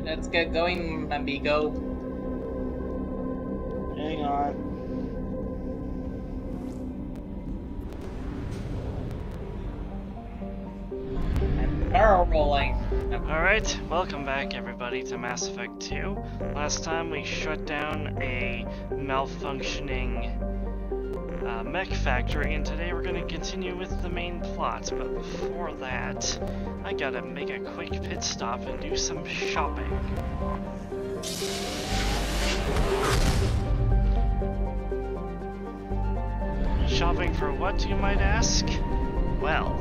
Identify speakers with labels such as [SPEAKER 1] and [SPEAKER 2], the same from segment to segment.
[SPEAKER 1] Let's get going, amigo.
[SPEAKER 2] Hang on.
[SPEAKER 1] I'm barrel rolling.
[SPEAKER 3] Alright, welcome back everybody to Mass Effect 2. Last time we shut down a malfunctioning mech factory, and today we're going to continue with the main plot. But before that, I gotta make a quick pit stop and do some shopping. Shopping for what, you might ask? Well,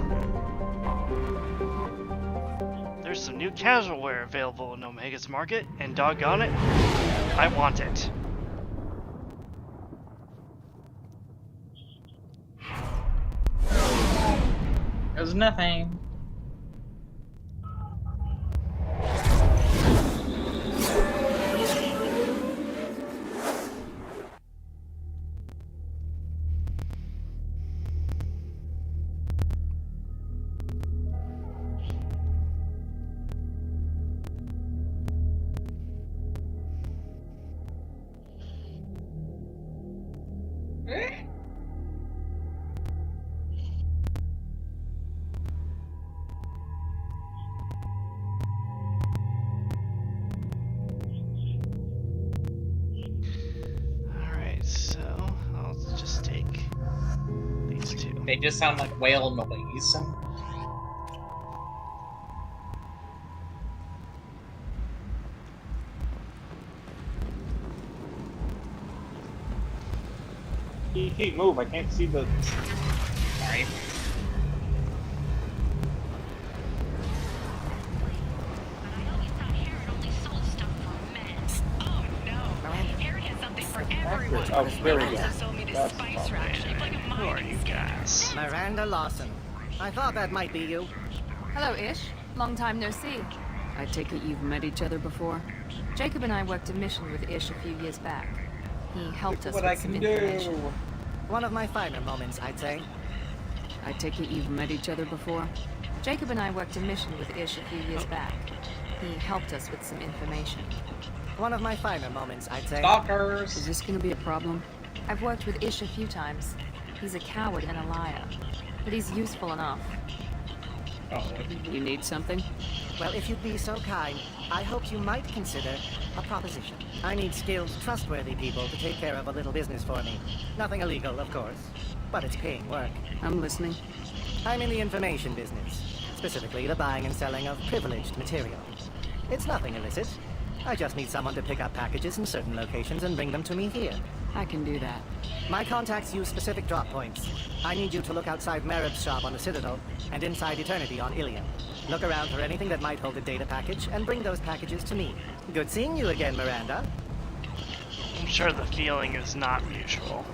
[SPEAKER 3] there's some new casual wear available in Omega's Market, and doggone it, I want it.
[SPEAKER 1] There's nothing. They just sound like whale noise.
[SPEAKER 2] Keep move, I can't see the...
[SPEAKER 1] Sorry.
[SPEAKER 2] Oh, there we go.
[SPEAKER 3] Who are you guys?
[SPEAKER 4] Miranda Lawson. I thought that might be you.
[SPEAKER 5] Hello, Ish. Long time no see. I take it you've met each other before? Jacob and I worked a mission with Ish a few years back. He helped us with some information.
[SPEAKER 4] One of my finer moments, I'd say.
[SPEAKER 5] I take it you've met each other before? Jacob and I worked a mission with Ish a few years back. He helped us with some information.
[SPEAKER 4] One of my finer moments, I'd say.
[SPEAKER 1] Stalkers!
[SPEAKER 5] Is this gonna be a problem? I've worked with Ish a few times. He's a coward and a liar. But he's useful enough.
[SPEAKER 1] Oh.
[SPEAKER 5] You need something?
[SPEAKER 4] Well, if you'd be so kind, I hoped you might consider a proposition. I need skilled, trustworthy people to take care of a little business for me. Nothing illegal, of course, but it's paying work.
[SPEAKER 5] I'm listening.
[SPEAKER 4] I'm in the information business, specifically the buying and selling of privileged material. It's nothing illicit. I just need someone to pick up packages in certain locations and bring them to me here.
[SPEAKER 5] I can do that.
[SPEAKER 4] My contacts use specific drop points. I need you to look outside Merib's shop on the Citadel and inside Eternity on Ilium. Look around for anything that might hold a data package and bring those packages to me. Good seeing you again, Miranda.
[SPEAKER 3] I'm sure the feeling is not mutual.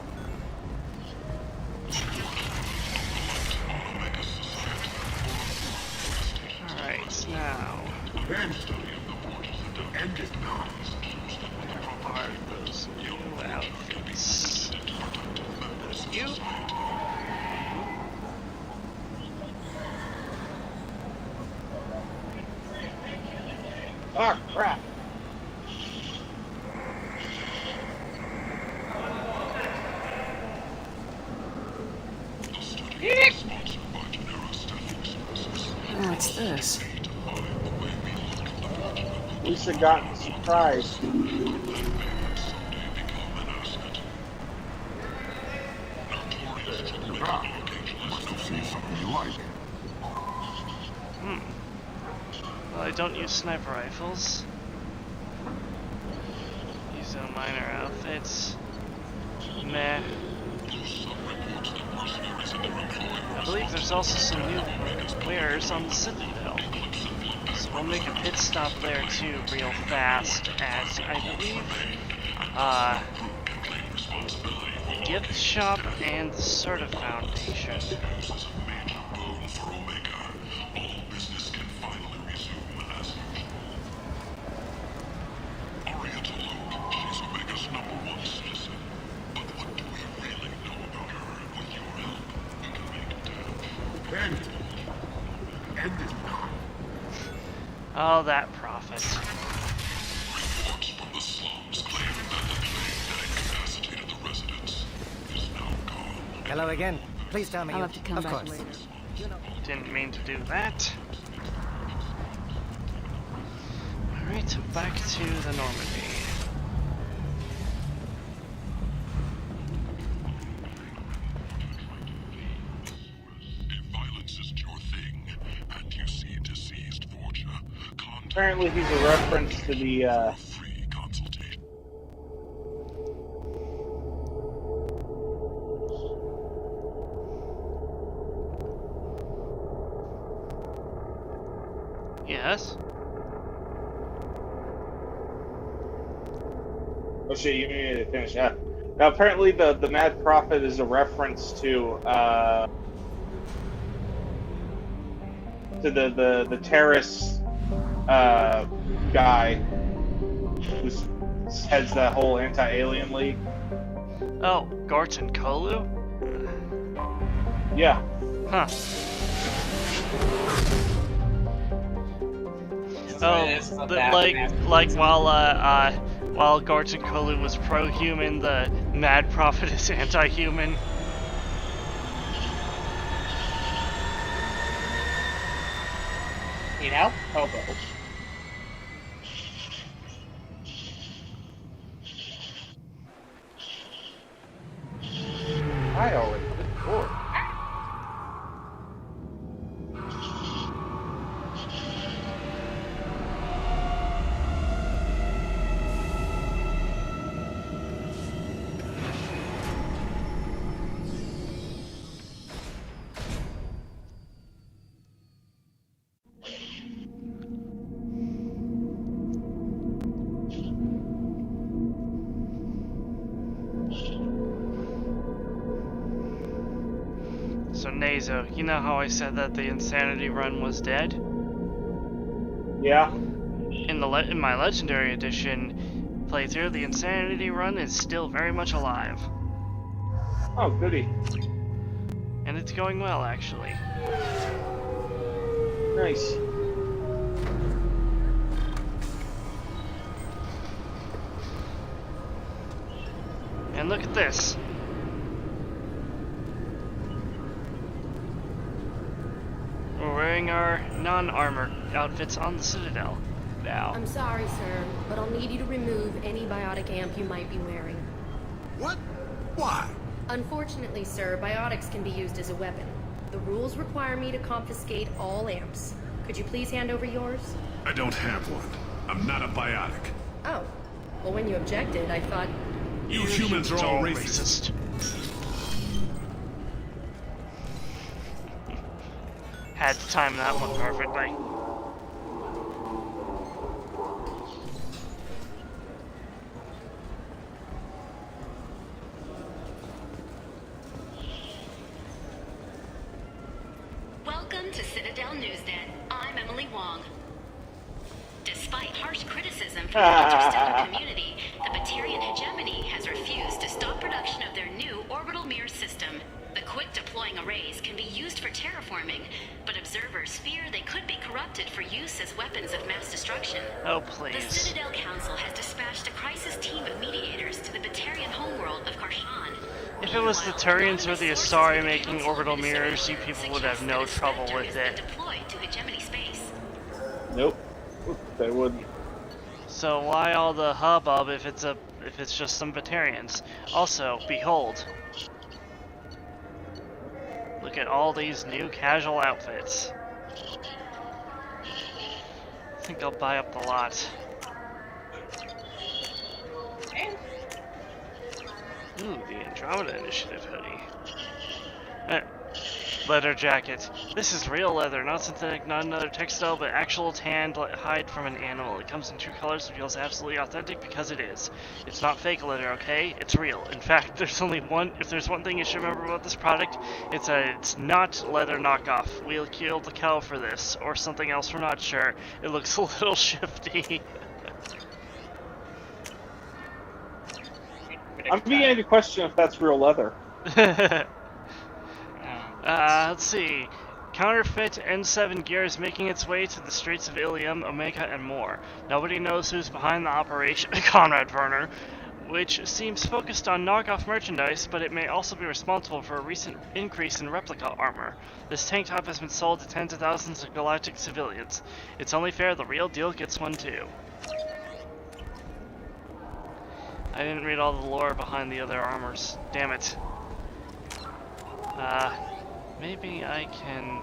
[SPEAKER 3] Alright, now... Where are those new outfits? You?
[SPEAKER 2] Oh, crap!
[SPEAKER 5] What's this?
[SPEAKER 2] Lisa got surprised.
[SPEAKER 3] Well, I don't use sniper rifles. Use no minor outfits. Meh. I believe there's also some new wares on the Citadel. So we'll make a pit stop there too real fast at, I believe, Gift Shop and the Serta Foundation. Oh, that prophet.
[SPEAKER 4] Hello again. Please tell me
[SPEAKER 5] I'll
[SPEAKER 4] you...
[SPEAKER 5] have to come
[SPEAKER 4] of
[SPEAKER 5] back
[SPEAKER 4] course.
[SPEAKER 5] later.
[SPEAKER 3] Didn't mean to do that. Alright, back to the Normandy.
[SPEAKER 6] If violence isn't your thing, and you see deceased Forger, contact
[SPEAKER 2] Apparently he's a reference to the,
[SPEAKER 6] free consultation.
[SPEAKER 3] Yes?
[SPEAKER 2] Oh shit, you need to finish that. Now apparently the Mad Prophet is a reference to the terrorist guy who heads that whole anti-alien league.
[SPEAKER 3] Oh, Gorton Kolu?
[SPEAKER 2] Yeah.
[SPEAKER 3] Huh. Oh, like while Gorton Kolu was pro-human, the Mad Prophet is anti-human.
[SPEAKER 1] Need help? Hobo.
[SPEAKER 2] I already did before.
[SPEAKER 3] So Nazo, you know how I said that the Insanity Run was dead?
[SPEAKER 2] Yeah.
[SPEAKER 3] In my Legendary Edition playthrough, the Insanity Run is still very much alive.
[SPEAKER 2] Oh, goody.
[SPEAKER 3] And it's going well, actually.
[SPEAKER 2] Nice.
[SPEAKER 3] And look at this. We're wearing our non-armor outfits on the Citadel now.
[SPEAKER 7] I'm sorry, sir, but I'll need you to remove any biotic amp you might be wearing.
[SPEAKER 6] What? Why?
[SPEAKER 7] Unfortunately, sir, biotics can be used as a weapon. The rules require me to confiscate all amps. Could you please hand over yours?
[SPEAKER 6] I don't have one. I'm not a biotic.
[SPEAKER 7] Oh. Well, when you objected, I thought...
[SPEAKER 6] You humans are all racist.
[SPEAKER 3] Had to time that one perfectly.
[SPEAKER 8] Welcome to Citadel Newsnet. I'm Emily Wong. Despite harsh criticism from the interstellar community, the Batarian hegemony has refused to stop production of their new orbital mirror system. The quick-deploying arrays can be used for terraforming, but observers fear they could be corrupted for use as weapons of mass destruction.
[SPEAKER 3] Oh,
[SPEAKER 8] The
[SPEAKER 3] please.
[SPEAKER 8] Citadel Council has dispatched a crisis team of mediators to the Batarian homeworld of Karshan.
[SPEAKER 3] If it was the Turians or the Asari making orbital mirrors, you people would have no trouble with it.
[SPEAKER 8] Deployed to hegemony space.
[SPEAKER 2] Nope. They wouldn't.
[SPEAKER 3] So why all the hubbub if it's just some Batarians? Also, behold. Look at all these new casual outfits. I think I'll buy up the lot. Ooh, the Andromeda Initiative hoodie. Leather jacket. This is real leather, not synthetic, not another textile, but actual tanned hide from an animal. It comes in true colors and feels absolutely authentic because it is. It's not fake leather, okay? It's real. In fact, if there's one thing you should remember about this product, it's not leather knockoff. We'll kill the cow for this, or something else, we're not sure. It looks a little shifty.
[SPEAKER 2] I'm beginning to question if that's real leather.
[SPEAKER 3] Let's see. Counterfeit N7 gear is making its way to the streets of Ilium, Omega, and more. Nobody knows who's behind the operation, Conrad Werner, which seems focused on knockoff merchandise, but it may also be responsible for a recent increase in replica armor. This tank top has been sold to tens of thousands of galactic civilians. It's only fair the real deal gets one too. I didn't read all the lore behind the other armors. Damn it. Maybe I can...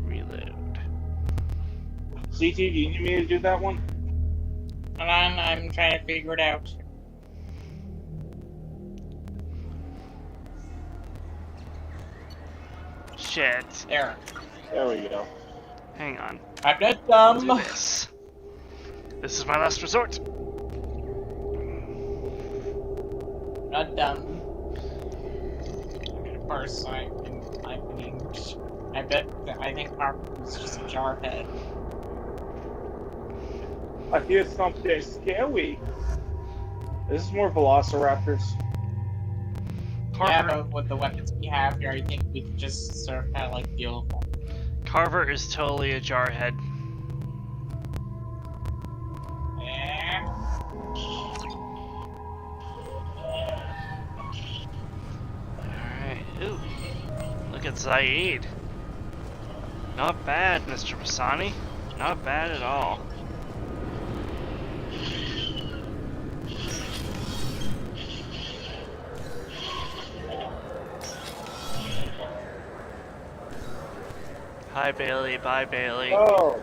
[SPEAKER 3] reload.
[SPEAKER 2] CT, do you need me to do that one?
[SPEAKER 1] Hold on, I'm trying to figure it out.
[SPEAKER 3] Shit.
[SPEAKER 1] There.
[SPEAKER 2] There we go.
[SPEAKER 3] Hang on.
[SPEAKER 1] I'm not
[SPEAKER 3] I'll do
[SPEAKER 1] dumb.
[SPEAKER 3] this. This is my last resort.
[SPEAKER 1] Not dumb. Of course, I think Harper was just a jarhead.
[SPEAKER 2] I hear something scary. This is more velociraptors.
[SPEAKER 1] Yeah, but with the weapons we have here, I think we can just sort of kind of like deal with them.
[SPEAKER 3] Carver is totally a jarhead.
[SPEAKER 1] Yeah.
[SPEAKER 3] Alright, ooh. Look at Zaid. Not bad, Mr. Masani. Not bad at all. Hi Bailey, bye Bailey.
[SPEAKER 2] Oh.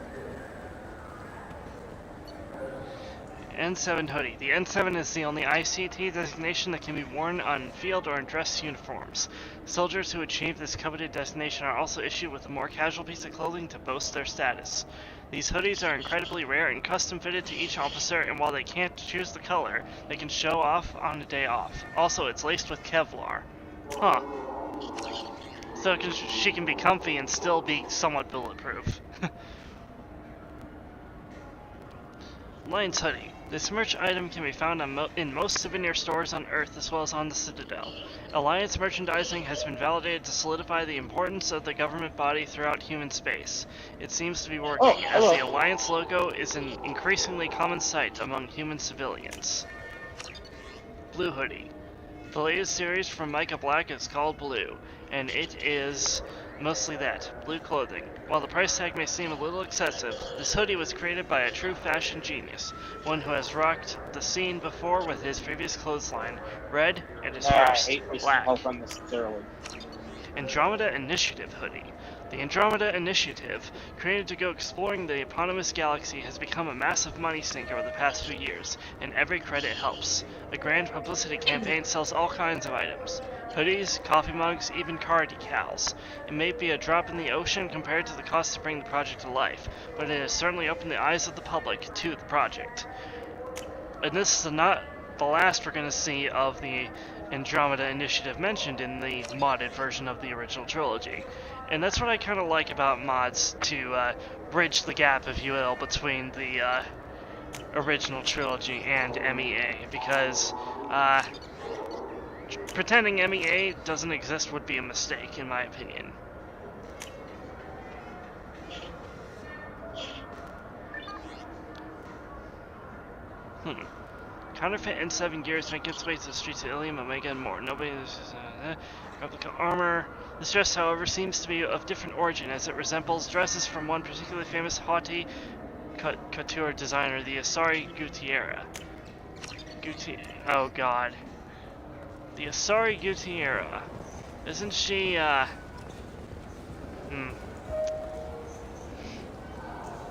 [SPEAKER 3] N7 hoodie. The N7 is the only ICT designation that can be worn on field or in dress uniforms. Soldiers who achieve this coveted designation are also issued with a more casual piece of clothing to boast their status. These hoodies are incredibly rare and custom fitted to each officer, and while they can't choose the color, they can show off on a day off. Also, it's laced with Kevlar. Huh. So she can be comfy and still be somewhat bulletproof. Lion's hoodie. This merch item can be found in most souvenir stores on Earth as well as on the Citadel. Alliance merchandising has been validated to solidify the importance of the government body throughout human space. It seems to be working, as the Alliance logo is an increasingly common sight among human civilians. Blue hoodie. The latest series from Micah Black is called Blue, and it is mostly that, blue clothing. While the price tag may seem a little excessive, this hoodie was created by a true fashion genius, one who has rocked the scene before with his previous clothesline, red, and his first, black. Andromeda Initiative hoodie. The Andromeda Initiative, created to go exploring the eponymous galaxy, has become a massive money sinker over the past few years, and every credit helps. A grand publicity campaign sells all kinds of items. Hoodies, coffee mugs, even car decals. It may be a drop in the ocean compared to the cost to bring the project to life, but it has certainly opened the eyes of the public to the project. And this is not the last we're going to see of the Andromeda Initiative mentioned in the modded version of the original trilogy. And that's what I kind of like about mods, to bridge the gap, if you will, between the original trilogy and MEA, because pretending MEA doesn't exist would be a mistake, in my opinion. Counterfeit N7 gears make its way to the streets of Ilium, Omega, and more. Nobody... replica armor. This dress, however, seems to be of different origin, as it resembles dresses from one particularly famous haughty couture designer, the Asari Gutierrez. Oh god. The Asari Gutierrez. Isn't she,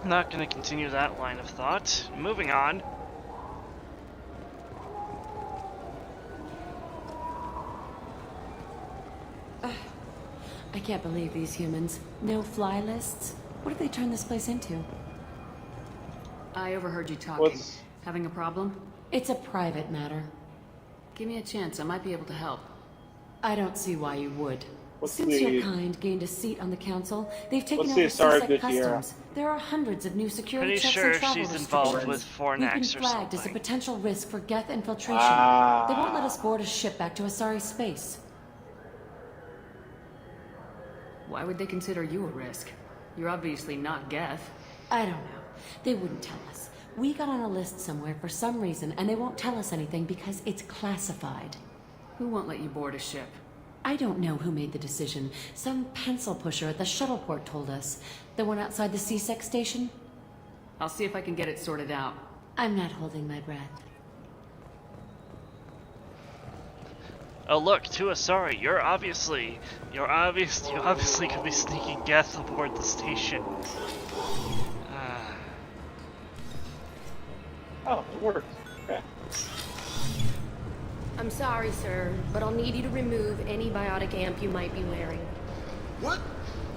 [SPEAKER 3] Not gonna continue that line of thought. Moving on.
[SPEAKER 9] I can't believe these humans. No fly lists? What have they turned this place into?
[SPEAKER 5] I overheard you talking. Having a problem?
[SPEAKER 9] It's a private matter.
[SPEAKER 5] Give me a chance, I might be able to help.
[SPEAKER 9] I don't see why you would.
[SPEAKER 2] What's
[SPEAKER 9] Since
[SPEAKER 2] the-
[SPEAKER 9] your kind gained a seat on the council, they've taken
[SPEAKER 2] What's the
[SPEAKER 9] over
[SPEAKER 2] Asari
[SPEAKER 9] CSEC
[SPEAKER 2] Gutierrez?
[SPEAKER 9] customs. There are hundreds of new security
[SPEAKER 3] Pretty
[SPEAKER 9] checks
[SPEAKER 3] sure
[SPEAKER 9] and travel
[SPEAKER 3] she's
[SPEAKER 9] restrictions.
[SPEAKER 3] involved with foreign
[SPEAKER 9] We've been
[SPEAKER 3] acts or
[SPEAKER 9] flagged as a
[SPEAKER 3] something.
[SPEAKER 9] potential risk for Geth infiltration.
[SPEAKER 2] Ah.
[SPEAKER 9] They won't let us board a ship back to Asari space.
[SPEAKER 5] Why would they consider you a risk? You're obviously not Geth.
[SPEAKER 9] I don't know. They wouldn't tell us. We got on a list somewhere for some reason, and they won't tell us anything because it's classified.
[SPEAKER 5] Who won't let you board a ship?
[SPEAKER 9] I don't know who made the decision. Some pencil pusher at the shuttle port told us. The one outside the C-Sec station?
[SPEAKER 5] I'll see if I can get it sorted out.
[SPEAKER 9] I'm not holding my breath.
[SPEAKER 3] Oh look, to Asari, you obviously could be sneaking Geth aboard the station.
[SPEAKER 2] Oh, it worked. Okay.
[SPEAKER 7] I'm sorry, sir, but I'll need you to remove any biotic amp you might be wearing.
[SPEAKER 6] What?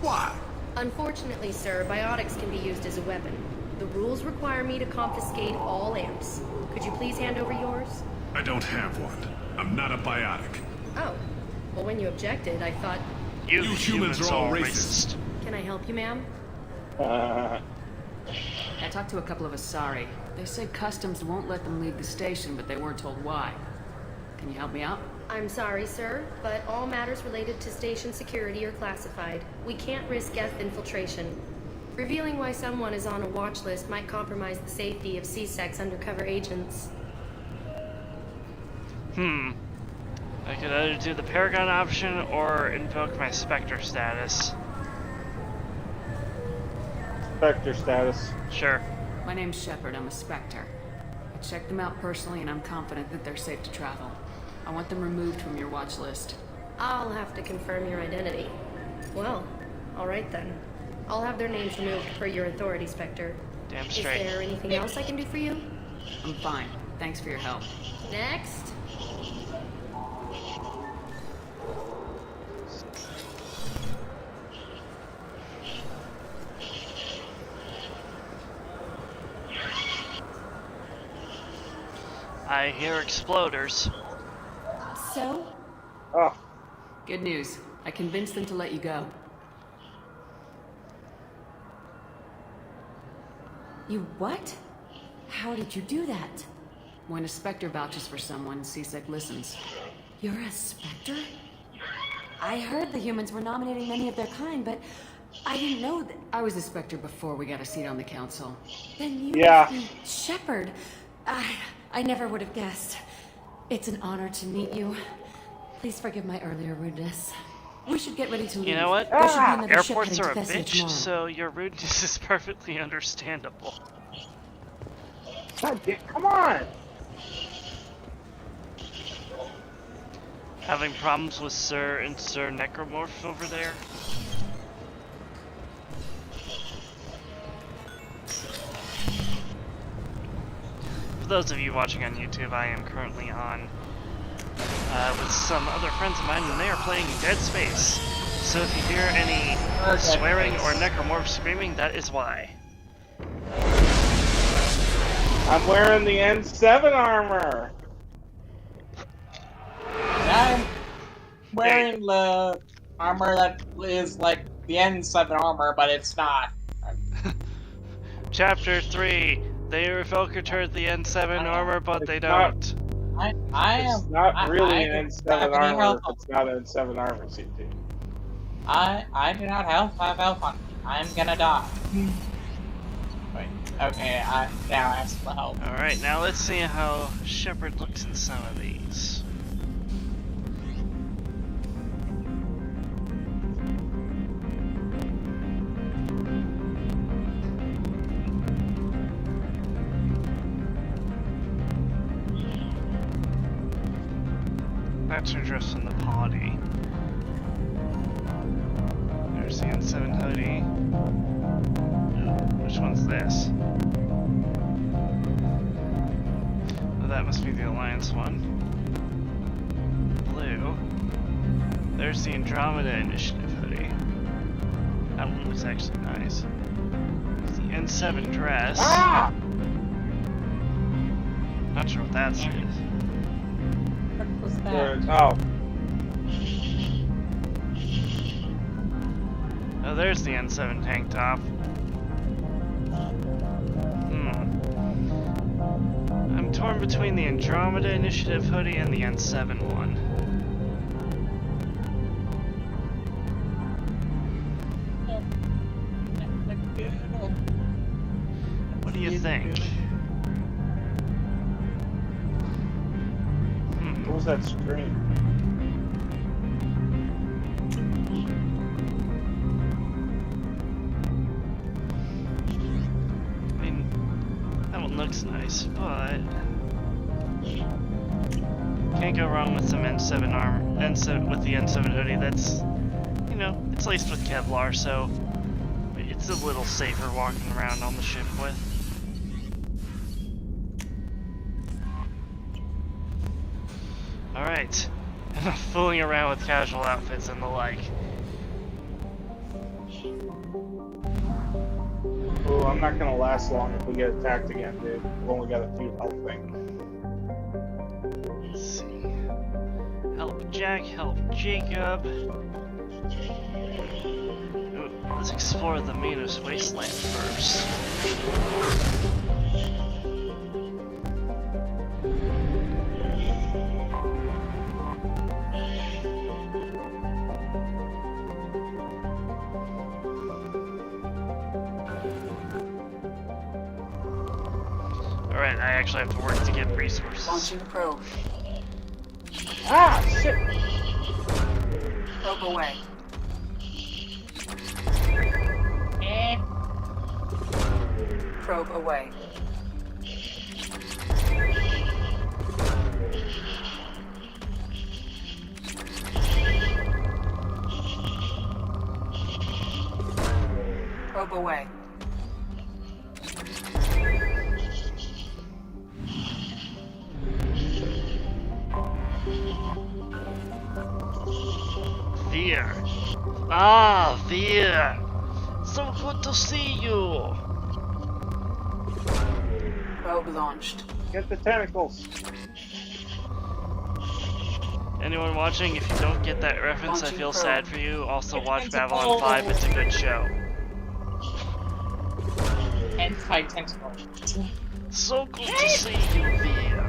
[SPEAKER 6] Why?
[SPEAKER 7] Unfortunately, sir, biotics can be used as a weapon. The rules require me to confiscate all amps. Could you please hand over yours?
[SPEAKER 6] I don't have one. I'm not a biotic.
[SPEAKER 7] Oh. Well, when you objected, I thought...
[SPEAKER 3] You humans are all racist.
[SPEAKER 7] Can I help you, ma'am?
[SPEAKER 5] I talked to a couple of Asari. They said customs won't let them leave the station, but they weren't told why. Can you help me out?
[SPEAKER 7] I'm sorry, sir, but all matters related to station security are classified. We can't risk Geth infiltration. Revealing why someone is on a watch list might compromise the safety of C-Sec's undercover agents.
[SPEAKER 3] I could either do the Paragon option or invoke my Spectre status.
[SPEAKER 2] Spectre status.
[SPEAKER 3] Sure.
[SPEAKER 5] My name's Shepard. I'm a Spectre. I checked them out personally, and I'm confident that they're safe to travel. I want them removed from your watch list.
[SPEAKER 7] I'll have to confirm your identity. Well, all right then. I'll have their names removed per your authority, Spectre.
[SPEAKER 3] Damn
[SPEAKER 7] Is
[SPEAKER 3] straight.
[SPEAKER 7] there anything else I can do for you?
[SPEAKER 5] I'm fine. Thanks for your help.
[SPEAKER 7] Next.
[SPEAKER 3] I hear exploders.
[SPEAKER 9] So?
[SPEAKER 2] Oh,
[SPEAKER 5] Good news. I convinced them to let you go.
[SPEAKER 9] You what? How did you do that?
[SPEAKER 5] When a Spectre vouches for someone, C-Sec listens.
[SPEAKER 9] You're a Spectre? I heard the humans were nominating many of their kind, but I didn't know that.
[SPEAKER 5] I was a Spectre before we got a seat on the council.
[SPEAKER 9] Then you
[SPEAKER 2] Yeah.
[SPEAKER 9] must be Shepard. I never would have guessed. It's an honor to meet you. Please forgive my earlier rudeness. We should get ready to leave.
[SPEAKER 3] You know what?
[SPEAKER 9] There should be another ship
[SPEAKER 3] Airports
[SPEAKER 9] heading
[SPEAKER 3] are
[SPEAKER 9] to
[SPEAKER 3] a
[SPEAKER 9] Thessaly
[SPEAKER 3] bitch,
[SPEAKER 9] tomorrow.
[SPEAKER 3] so your rudeness is perfectly understandable.
[SPEAKER 2] God damn, come on!
[SPEAKER 3] Having problems with Sir and Sir Necromorph over there? For those of you watching on YouTube, I am currently on with some other friends of mine, and they are playing Dead Space. So if you hear any swearing or Necromorph screaming, that is why.
[SPEAKER 2] I'm wearing the N7 armor!
[SPEAKER 1] I'm wearing the armor that is like the N7 armor, but it's not.
[SPEAKER 3] Chapter 3. They revocated the N7 armor, but they don't.
[SPEAKER 2] It's not really an N7 armor if it's not an N7 armor, CT.
[SPEAKER 1] I do not have health on me. I'm gonna die. Wait, okay, now I ask for help.
[SPEAKER 3] Alright, now let's see how Shepard looks in some of these. That's her dress in the party. There's the N7 hoodie. Which one's this? Oh, that must be the Alliance one. Blue. There's the Andromeda Initiative hoodie. That one looks actually nice. There's the N7 dress.
[SPEAKER 2] Ah!
[SPEAKER 3] Not sure what that is.
[SPEAKER 1] What was that?
[SPEAKER 2] Oh.
[SPEAKER 3] Oh, there's the N7 tank top. I'm torn between the Andromeda Initiative hoodie and the N7 one. think?
[SPEAKER 2] What was that scream?
[SPEAKER 3] I mean, that one looks nice, but can't go wrong with some N7 armor. N7 with the N7 hoodie. That's, you know, it's laced with Kevlar, so it's a little safer walking around on the ship with. Alright, enough fooling around with casual outfits and the like.
[SPEAKER 2] Oh, I'm not gonna last long if we get attacked again, dude. We've only got a few health things.
[SPEAKER 3] Let's see. Help Jack, help Jacob. Ooh, let's explore the Minos Wasteland first. Alright, I actually have to work to get resources.
[SPEAKER 10] Launching probe.
[SPEAKER 2] Ah, shit!
[SPEAKER 10] Probe away. Probe away. Probe away.
[SPEAKER 3] Veer. Ah, Veer. So good to see you.
[SPEAKER 10] Probe launched.
[SPEAKER 2] Get the tentacles.
[SPEAKER 3] Anyone watching, if you don't get that reference, I feel sad for you. Also watch Babylon 5, it's a good show.
[SPEAKER 1] Anti-tentacle.
[SPEAKER 3] So good to see you, Veer.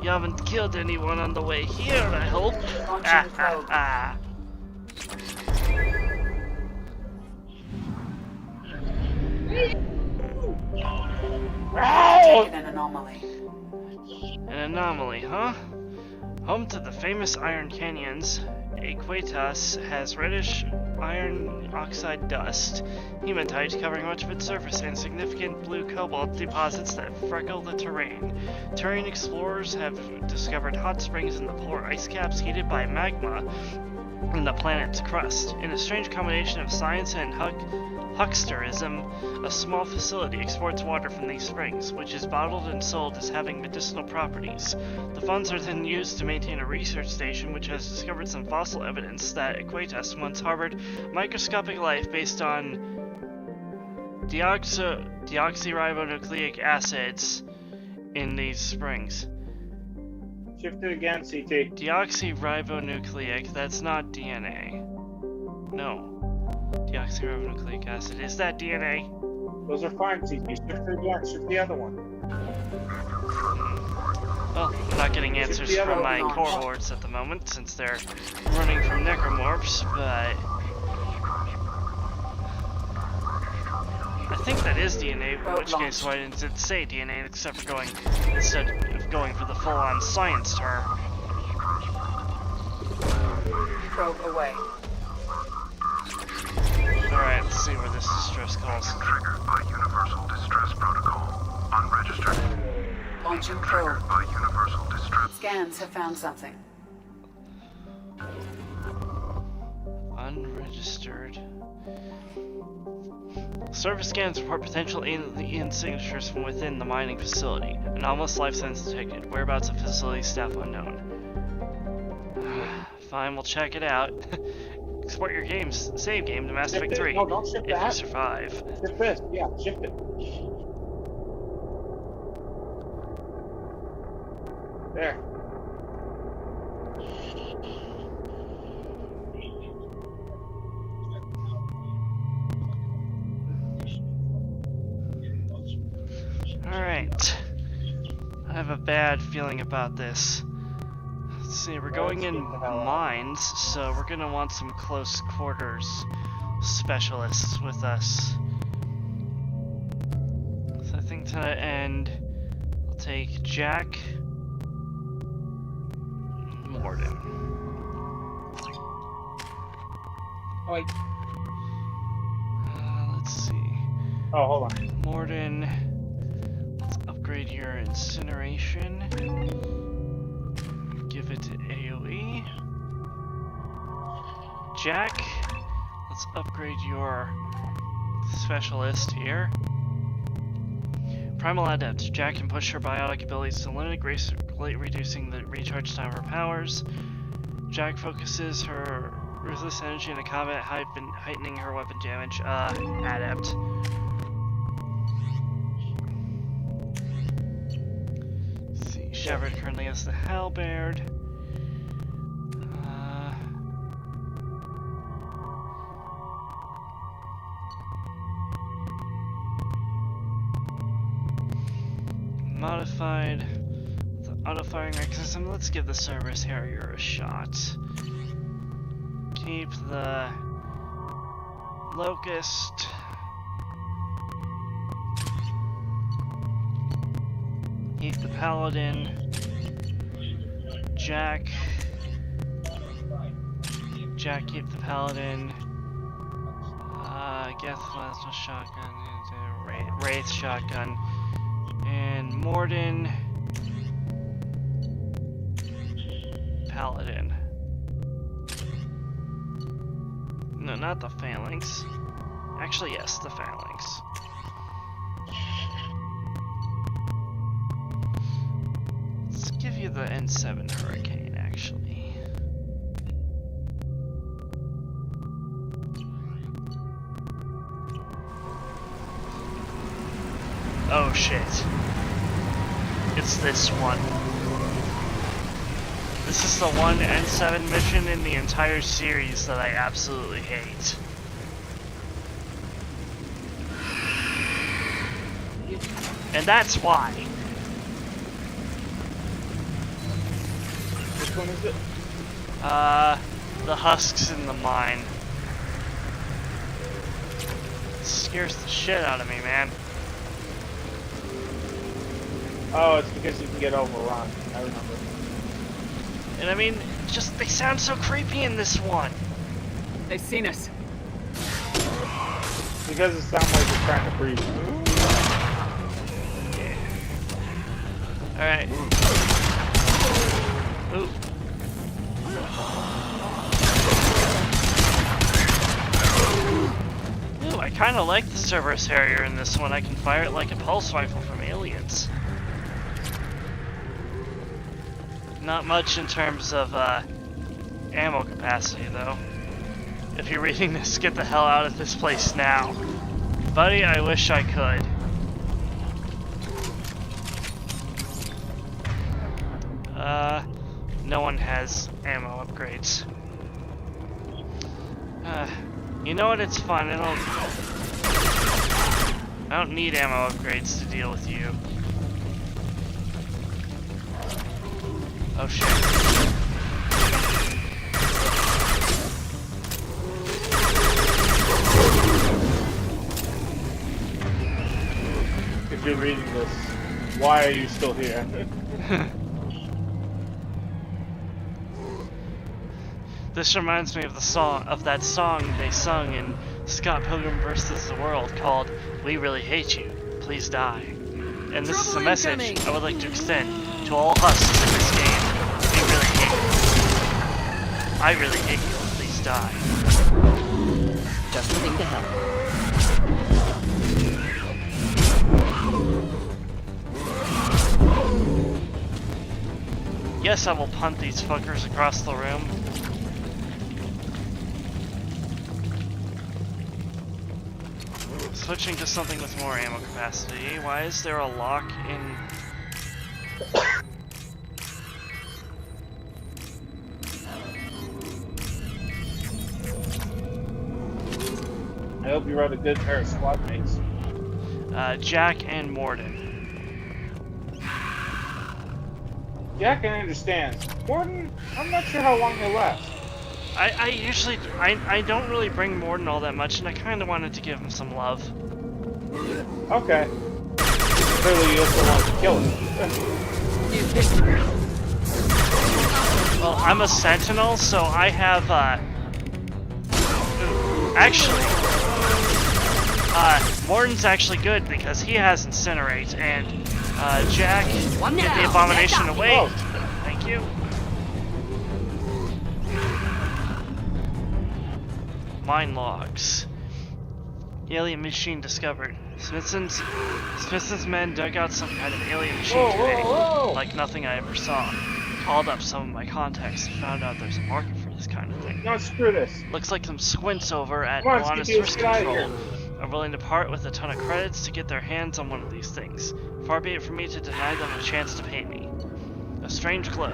[SPEAKER 3] You haven't killed anyone on the way here, I hope.
[SPEAKER 10] Launching probe. Detected an anomaly.
[SPEAKER 3] An anomaly, huh? Home to the famous Iron Canyons, Equitas has reddish iron oxide dust, hematite covering much of its surface, and significant blue cobalt deposits that freckle the terrain. Terrain explorers have discovered hot springs in the polar ice caps heated by magma in the planet's crust. In a strange combination of science and hucksterism, a small facility exports water from these springs, which is bottled and sold as having medicinal properties. The funds are then used to maintain a research station which has discovered some fossil evidence that Equitas once harbored microscopic life based on deoxyribonucleic acids in these springs.
[SPEAKER 2] Shift it again, CT.
[SPEAKER 3] Deoxyribonucleic, that's not DNA. No. Deoxyribonucleic acid, is that DNA?
[SPEAKER 2] Those are fine, CT. Shift it again. Shift the other one.
[SPEAKER 3] Well, I'm not getting answers from my core boards at the moment since they're running from necromorphs, but I think that is DNA, in which case why didn't it say DNA except for going instead of going for the full-on science term.
[SPEAKER 10] Probe away.
[SPEAKER 3] Alright, let's see where this distress calls.
[SPEAKER 6] Triggered by Universal Distress Protocol. Unregistered.
[SPEAKER 10] Launching probe.
[SPEAKER 6] Triggered by Universal Distress.
[SPEAKER 10] Scans have found something.
[SPEAKER 3] Unregistered. Surface scans report potential alien signatures from within the mining facility. Anomalous life signs detected. Whereabouts of facility staff unknown. Fine, we'll check it out. Export your game's save game to Mass Effect 3
[SPEAKER 2] No, don't shift
[SPEAKER 3] if
[SPEAKER 2] that.
[SPEAKER 3] you survive.
[SPEAKER 2] Shift this. Yeah, shift it. There.
[SPEAKER 3] Alright. I have a bad feeling about this. Let's see, we're going in mines, so we're gonna want some close quarters specialists with us. So I think To that end, I'll take Jack, Morden.
[SPEAKER 1] Oh, wait.
[SPEAKER 3] Let's see.
[SPEAKER 2] Oh, hold on.
[SPEAKER 3] Morden, let's upgrade your incineration. Give it to AoE. Jack, let's upgrade your specialist here. Primal Adept. Jack can push her biotic abilities to limit, greatly reducing the recharge time of her powers. Jack focuses her ruthless energy into combat, heightening her weapon damage. Adept. Let's see. Shepard currently has the Halberd. Modified the auto-firing mechanism. Let's give the Cerberus Harrier a shot. Keep the Locust. Keep the Paladin. Jack. Jack, keep the Paladin. Geth Plasma Shotgun. Wraith Shotgun. And Morden, Paladin. No, not the Phalanx. Actually, yes, the Phalanx. Let's give you the N7 Hurricane, actually. Oh shit. It's this one. This is the one N7 mission in the entire series that I absolutely hate. And that's why.
[SPEAKER 2] Which one is it?
[SPEAKER 3] The husks in the mine. It scares the shit out of me, man.
[SPEAKER 2] Oh, it's because you can get overrun. I remember.
[SPEAKER 3] And I mean, just they sound so creepy in this one.
[SPEAKER 10] They've seen us.
[SPEAKER 2] Because it sounds like they're trying to breathe.
[SPEAKER 3] Yeah. Alright. Ooh. Ooh, I kinda like the Cerberus Harrier in this one. I can fire it like a pulse rifle from Aliens. Not much in terms of ammo capacity, though. If you're reading this, get the hell out of this place now. Buddy, I wish I could. No one has ammo upgrades. You know what? It's fun. I don't need ammo upgrades to deal with you. Oh shit.
[SPEAKER 2] If you're reading this, why are you still here?
[SPEAKER 3] This reminds me of that song they sung in Scott Pilgrim vs. the World called "We Really Hate You, Please Die." And this is a message I would like to extend to all husks in this game. We really hate you. I really hate you, please die.
[SPEAKER 10] Just looking to help.
[SPEAKER 3] Yes, I will punt these fuckers across the room. Switching to something with more ammo capacity. Why is there a lock in...
[SPEAKER 2] I hope you wrote a good pair of squad mates.
[SPEAKER 3] Jack and Morden.
[SPEAKER 2] Jack, I understand. Morden, I'm not sure how long he'll last.
[SPEAKER 3] I usually... I don't really bring Morden all that much, and I kind of wanted to give him some love.
[SPEAKER 2] Okay. Clearly, you also want to kill it.
[SPEAKER 3] Well, I'm a sentinel, so I have, actually, Morton's actually good because he has Incinerate, and, Jack, get the Abomination away.
[SPEAKER 2] Oh.
[SPEAKER 3] Thank you. Mine logs. Alien machine discovered. Smithson's men dug out some kind of alien machine today, like nothing I ever saw. Called up some of my contacts and found out there's a market for this kind of thing.
[SPEAKER 2] No, screw this.
[SPEAKER 3] Looks like some squints over at
[SPEAKER 2] Come on,
[SPEAKER 3] Milana's
[SPEAKER 2] Skippy,
[SPEAKER 3] Risk
[SPEAKER 2] let's get out of
[SPEAKER 3] Control
[SPEAKER 2] here.
[SPEAKER 3] are willing to part with a ton of credits to get their hands on one of these things. Far be it for me to deny them a chance to pay me. A strange glow.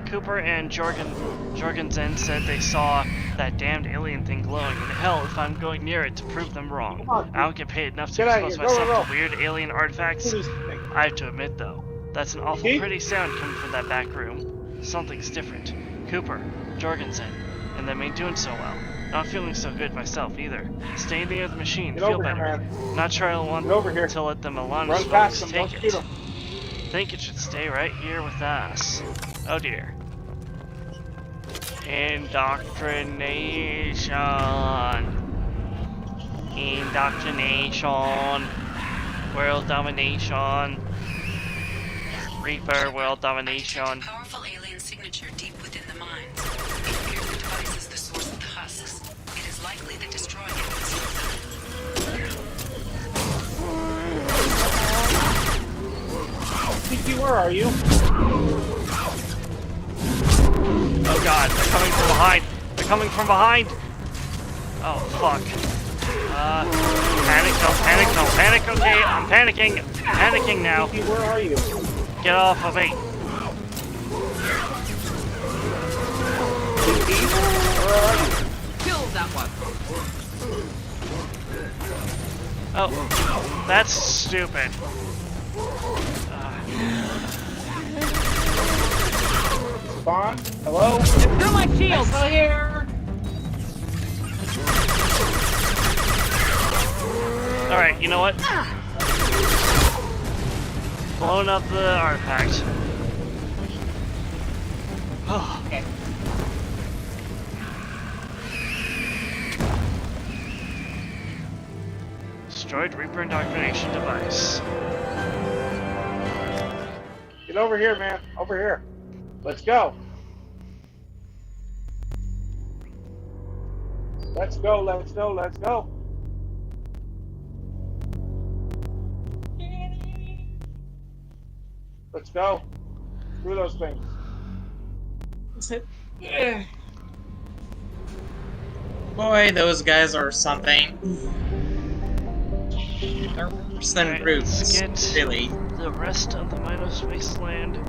[SPEAKER 3] Cooper and Jorgensen said they saw that damned alien thing glowing, and hell if I'm going near it to prove them wrong. I don't get paid enough to expose myself to weird alien artifacts. I have to admit though, that's an awful pretty sound coming from that back room. Something's different. Cooper, Jorgensen, and them ain't doing so well. Not feeling so good myself either. Stay near the machine, feel better. Not sure I'll want to let the Milana's folks take it. Think it should stay right here with us. Oh dear. Indoctrination. Indoctrination. World domination. Reaper, world domination.
[SPEAKER 8] Powerful alien signature deep within the mines. It appears the device is the source of the husks. It is likely that destroying it will stop them.
[SPEAKER 2] Kiki, where are you?
[SPEAKER 3] Oh god, they're coming from behind! They're coming from behind! Oh fuck. Panic, no panic, no panic, okay, I'm panicking! I'm panicking now.
[SPEAKER 2] Kiki, where are you?
[SPEAKER 3] Get off of me!
[SPEAKER 2] Kiki, where are you?
[SPEAKER 10] Kill that one.
[SPEAKER 3] Oh, that's stupid.
[SPEAKER 2] Spawn? Hello?
[SPEAKER 10] Through my shield.
[SPEAKER 1] Still here.
[SPEAKER 3] Alright, you know what? Blown up the artifact. Oh.
[SPEAKER 1] Okay.
[SPEAKER 3] Destroyed Reaper indoctrination device.
[SPEAKER 2] Get over here, man. Over here. Let's go. Let's go, let's go, let's go. Let's go. Through those things.
[SPEAKER 1] Yeah. Boy, those guys are something. They're worse than
[SPEAKER 3] Alright,
[SPEAKER 1] brutes,
[SPEAKER 3] let's get
[SPEAKER 1] really.
[SPEAKER 3] the rest of the Minos Wasteland.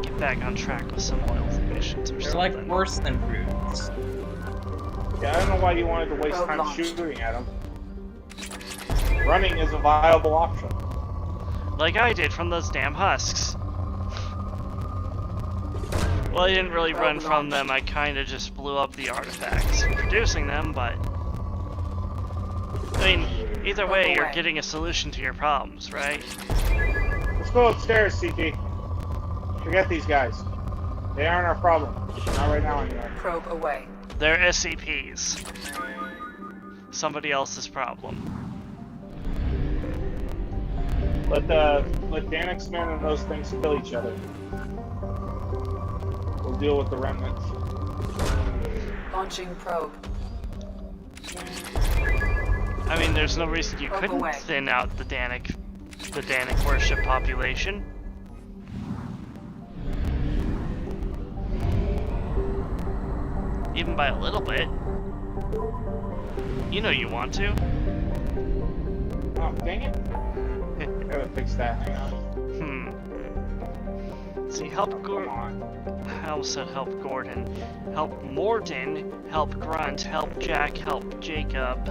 [SPEAKER 3] Get back on track with some loyalty missions or
[SPEAKER 1] They're
[SPEAKER 3] something.
[SPEAKER 1] like worse than brutes.
[SPEAKER 2] Yeah, I don't know why you wanted to waste time shooting at them. Running is a viable option.
[SPEAKER 3] Like I did from those damn husks. Well, I didn't really run from them, I kinda just blew up the artifacts, producing them, but... I mean, either way, you're getting a solution to your problems, right?
[SPEAKER 2] Let's go upstairs, CP. Forget these guys. They aren't our problem. Not right now, anyway.
[SPEAKER 10] Probe away.
[SPEAKER 3] They're SCPs. Somebody else's problem.
[SPEAKER 2] Let Danix men and those things kill each other. We'll deal with the remnants.
[SPEAKER 10] Launching probe.
[SPEAKER 3] I mean, there's no reason you couldn't thin out the Danik worship population. Even by a little bit. You know you want to.
[SPEAKER 2] Oh, dang it. Gotta fix that. Hang on.
[SPEAKER 3] See, help Gordon. I almost said help Gordon. Help Morton. Help Grunt. Help Jack. Help Jacob.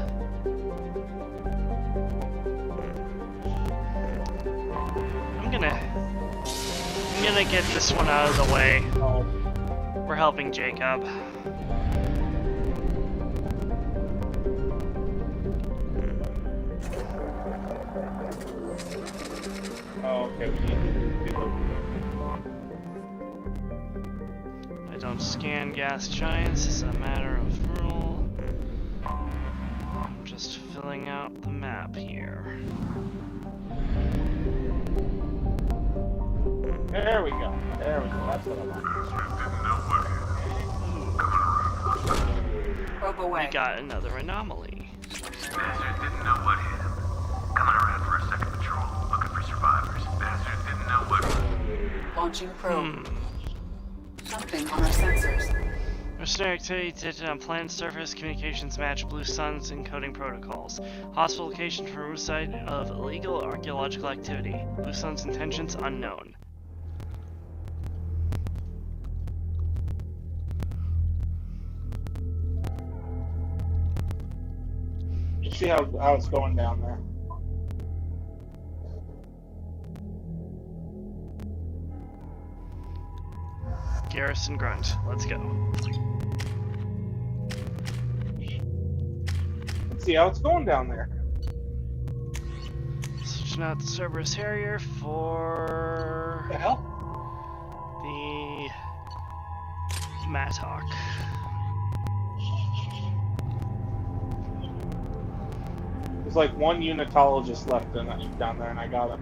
[SPEAKER 3] I'm gonna get this one out of the way. We're helping Jacob.
[SPEAKER 2] Oh, okay. We need to do
[SPEAKER 3] I don't scan gas giants as a matter of rule. I'm just filling out the map here.
[SPEAKER 2] There we go. There we go. That's what I want.
[SPEAKER 10] Probe away.
[SPEAKER 3] We got another anomaly.
[SPEAKER 11] Bastard didn't know what hit him. Coming around for a second patrol, looking for survivors. Bastard didn't know what.
[SPEAKER 10] Launching probe. Something on our sensors.
[SPEAKER 3] Mercenary activity detected on planet surface. Communications match Blue Sun's encoding protocols. Hostile location for root site of illegal archaeological activity. Blue Sun's intentions unknown.
[SPEAKER 2] Let's see how it's going down there.
[SPEAKER 3] Garrison Grunt, let's go.
[SPEAKER 2] Let's see how it's going down there.
[SPEAKER 3] Switching out the Cerberus Harrier for
[SPEAKER 2] What the hell?
[SPEAKER 3] the Mattock.
[SPEAKER 2] There's like one unitologist left down there, and I got him.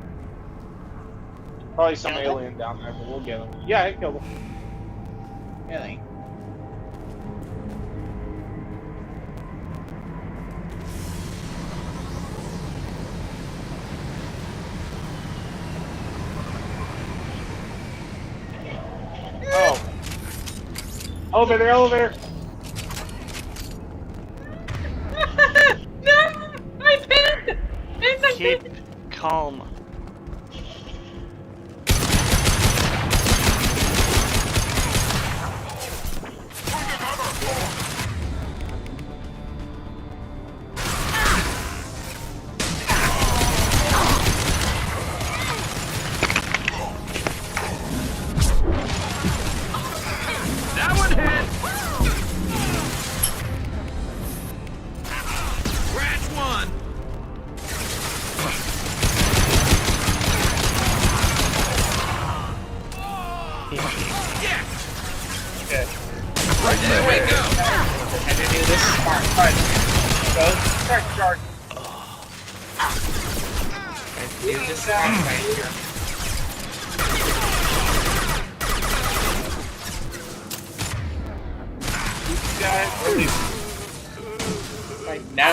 [SPEAKER 2] Probably some
[SPEAKER 1] Killed him?
[SPEAKER 2] alien down there, but we'll get him. Yeah, I killed him.
[SPEAKER 1] Really?
[SPEAKER 2] Oh. Elevator, elevator!
[SPEAKER 1] No! My pen!
[SPEAKER 3] Keep calm.
[SPEAKER 10] That one hit! Scratch one!
[SPEAKER 2] Okay.
[SPEAKER 10] Right there we go!
[SPEAKER 1] Had to do this smart.
[SPEAKER 2] Alright. Go. Start charge.
[SPEAKER 1] Had to do this smart right here.
[SPEAKER 2] These guys really.
[SPEAKER 1] Like, no.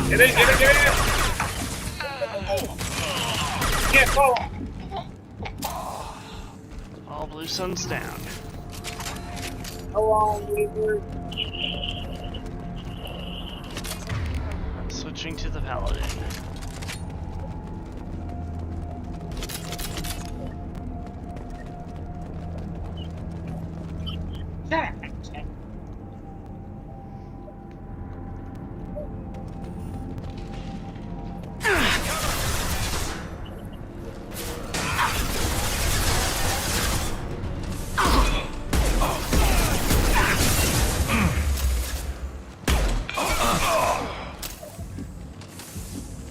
[SPEAKER 2] Get in, get in, get in! Can't follow!
[SPEAKER 3] All Blue Suns down.
[SPEAKER 2] How long, Weaver?
[SPEAKER 3] Switching to the Paladin.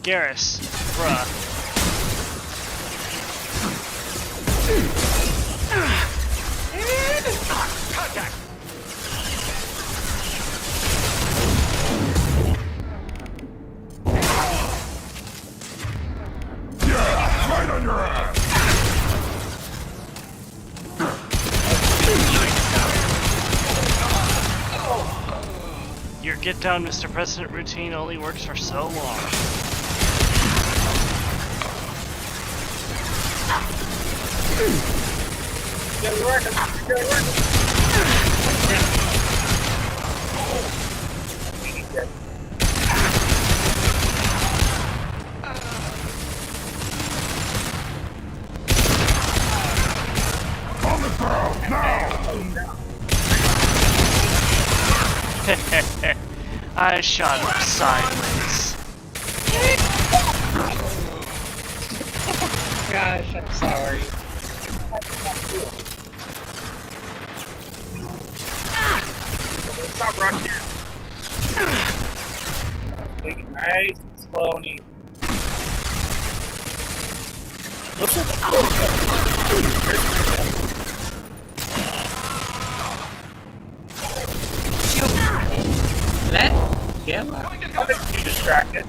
[SPEAKER 3] Garrus, bruh.
[SPEAKER 10] Contact!
[SPEAKER 6] Yeah, right on your ass.
[SPEAKER 3] Your get down, Mr. President routine only works for so long.
[SPEAKER 2] Get it working! Get it working!
[SPEAKER 6] On the ground, now!
[SPEAKER 3] I shot him sideways.
[SPEAKER 1] Gosh, I'm sorry.
[SPEAKER 2] Stop right here. I
[SPEAKER 12] Nice and slow and easy. Looks like
[SPEAKER 1] Let him.
[SPEAKER 12] How did you distract it?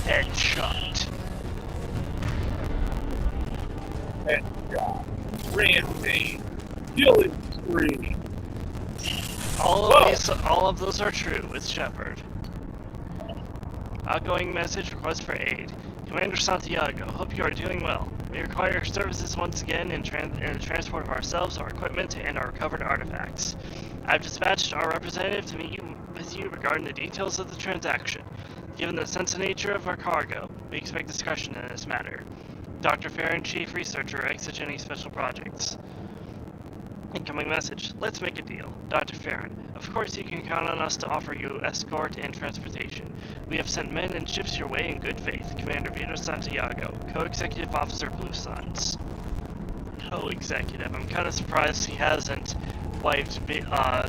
[SPEAKER 3] Headshot.
[SPEAKER 12] Headshot. Rampage. Killing spree.
[SPEAKER 3] All of those are true with Shepard. Outgoing message, request for aid. Commander Santiago, hope you are doing well. We require your services once again in the transport of ourselves, our equipment, and our recovered artifacts. I've dispatched our representative to meet with you regarding the details of the transaction. Given the sensitive nature of our cargo, we expect discussion in this matter. Dr. Farron, Chief Researcher, Exogeny Special Projects. Incoming message. Let's make a deal. Dr. Farron, of course you can count on us to offer you escort and transportation. We have sent men and ships your way in good faith. Commander Vito Santiago, Co-Executive Officer Blue Suns. Co-Executive. I'm kind of surprised he hasn't wiped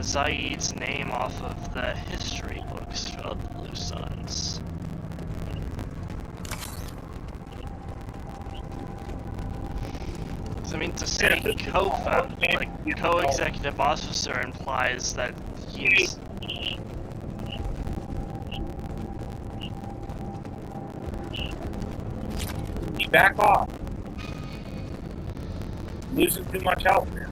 [SPEAKER 3] Zaid's name off of the history books of the Blue Suns. I mean, to say co-executive officer implies that he's...
[SPEAKER 12] You back off. Losing too much health here.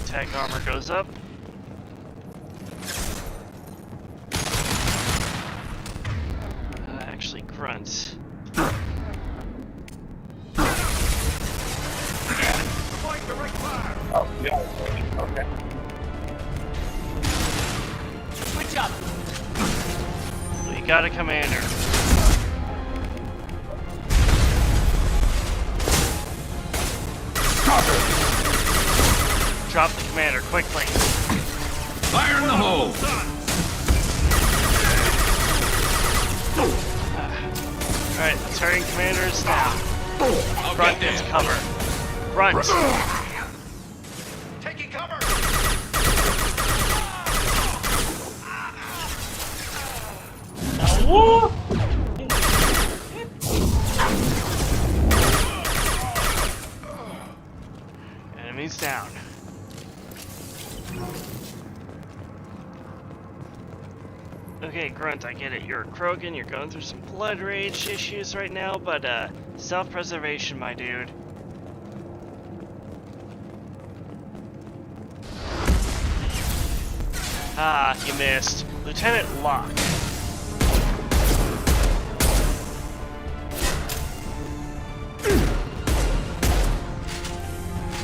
[SPEAKER 3] Tech armor goes up. Actually, grunt.
[SPEAKER 12] Oh, yeah. Okay.
[SPEAKER 1] Switch up.
[SPEAKER 3] We got a commander. Drop the commander, quickly.
[SPEAKER 10] Fire in the hole!
[SPEAKER 3] Alright, the turret commander is down. Grunt gets cover. Grunt!
[SPEAKER 10] Taking cover!
[SPEAKER 1] Woo!
[SPEAKER 3] Enemies down. Okay, Grunt, I get it. You're a Krogan, you're going through some blood rage issues right now, but, self-preservation, my dude. Ah, you missed. Lieutenant Locke.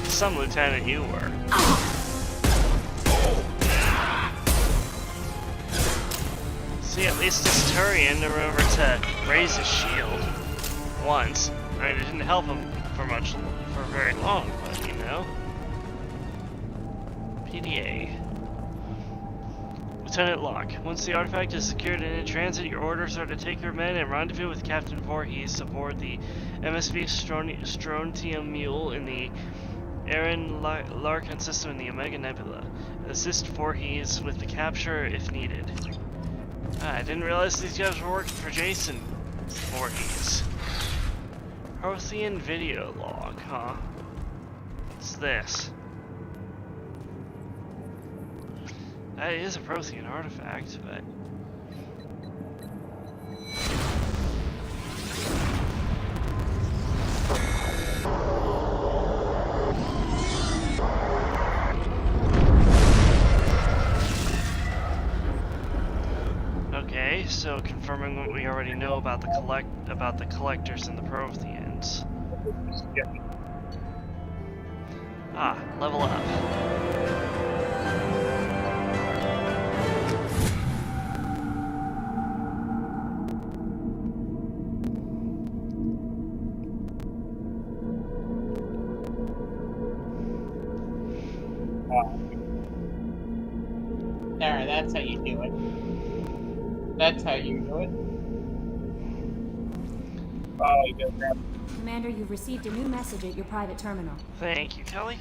[SPEAKER 3] Some lieutenant you were. See, at least this Turian remembered to raise his shield once. Right, it didn't help him for very long, but you know. PDA. Lieutenant Locke, once the artifact is secured and in transit, your orders are to take your men and rendezvous with Captain Voorhees aboard the MSV Strontium Mule in the Aaron Larkin system in the Omega Nebula. Assist Voorhees with the capture if needed. I didn't realize these guys were working for Jason Voorhees. Prothean video log, huh? What's this? That is a Prothean artifact, but... Okay, so also confirming what we already know about the collectors and the Protheans. Ah, level up.
[SPEAKER 1] There, that's how you do it. That's how you do it.
[SPEAKER 12] Oh, you got that.
[SPEAKER 13] Commander, you've received a new message at your private terminal.
[SPEAKER 3] Thank you, Kelly.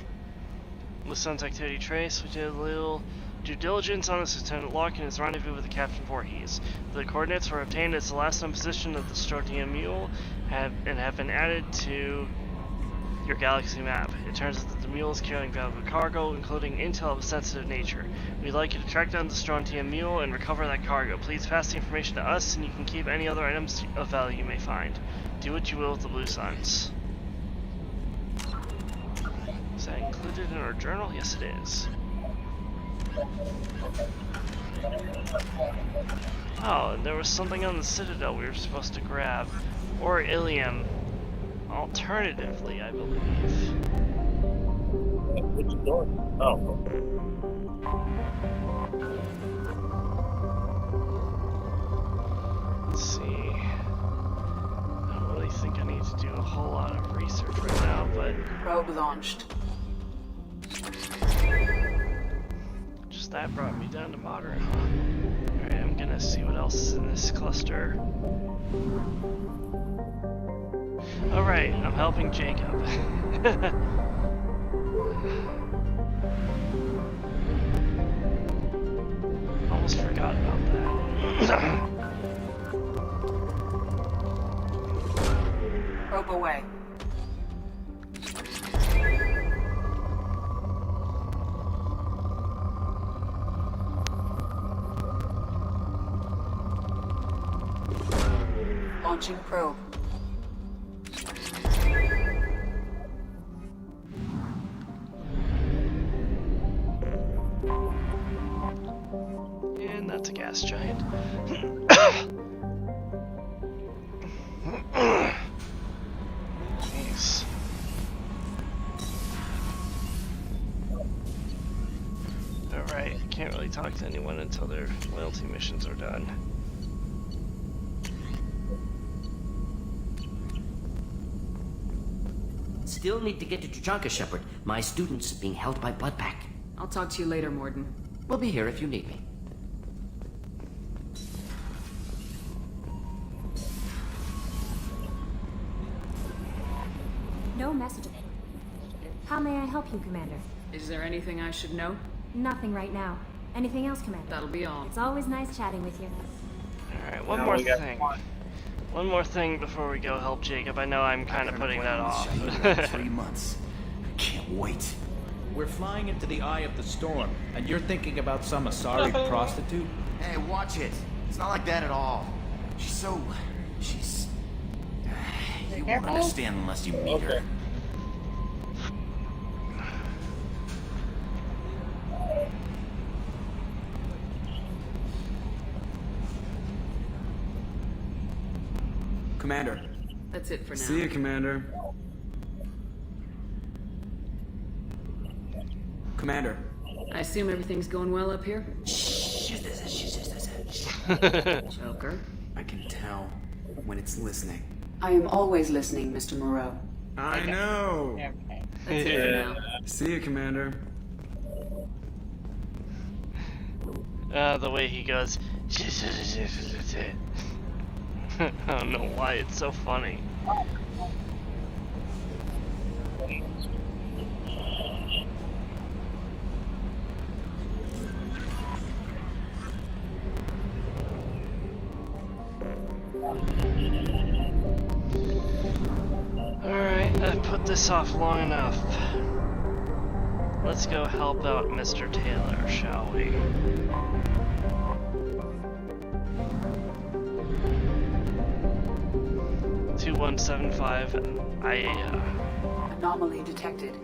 [SPEAKER 3] Lieutenant Activity Trace, we did a little due diligence on this Lieutenant Locke and his rendezvous with the Captain Voorhees. The coordinates were obtained as the last known position of the Strontium Mule have been added to your galaxy map. It turns out that the mule is carrying valuable cargo, including intel of a sensitive nature. We'd like you to track down the Strontium Mule and recover that cargo. Please pass the information to us, and you can keep any other items of value you may find. Do what you will with the blue signs. Is that included in our journal? Yes, it is. Oh, and there was something on the Citadel we were supposed to grab. Or Ilium. Alternatively, I believe.
[SPEAKER 12] Which door? Oh.
[SPEAKER 3] Let's see. I don't really think I need to do a whole lot of research right now, but...
[SPEAKER 5] Probe launched.
[SPEAKER 3] Just that brought me down to moderate, huh? Alright, I'm gonna see what else is in this cluster. Alright, I'm helping Jacob. Almost forgot about that.
[SPEAKER 5] Probe away. Launching probe.
[SPEAKER 3] And that's a gas giant. Jeez. Alright, can't really talk to anyone until their loyalty missions are done.
[SPEAKER 14] Still need to get to Tuchanka, Shepard. My student's being held by Bloodpack.
[SPEAKER 5] I'll talk to you later, Morden.
[SPEAKER 14] We'll be here if you need me.
[SPEAKER 13] No message. How may I help you, Commander?
[SPEAKER 5] Is there anything I should know?
[SPEAKER 13] Nothing right now. Anything else, Commander?
[SPEAKER 5] That'll be all.
[SPEAKER 13] It's always nice chatting with you.
[SPEAKER 3] Alright, one more thing. One more thing before we go help Jacob. I know I'm kind of putting that off.
[SPEAKER 10] 3 months. I can't wait.
[SPEAKER 15] We're flying into the eye of the storm, and you're thinking about some Asari prostitute?
[SPEAKER 10] Hey, watch it. It's not like that at all. She's... You won't understand unless you meet her.
[SPEAKER 15] Commander.
[SPEAKER 5] That's it for now.
[SPEAKER 15] See you, Commander. Commander.
[SPEAKER 5] I assume everything's going well up here? Joker.
[SPEAKER 15] I can tell when it's listening.
[SPEAKER 5] I am always listening, Mr. Moreau.
[SPEAKER 15] I know.
[SPEAKER 5] That's it for now.
[SPEAKER 15] See you, Commander.
[SPEAKER 3] The way he goes. I don't know why it's so funny. Alright, I've put this off long enough. Let's go help out Mr. Taylor, shall we? (2175) IAEA.
[SPEAKER 5] Anomaly detected.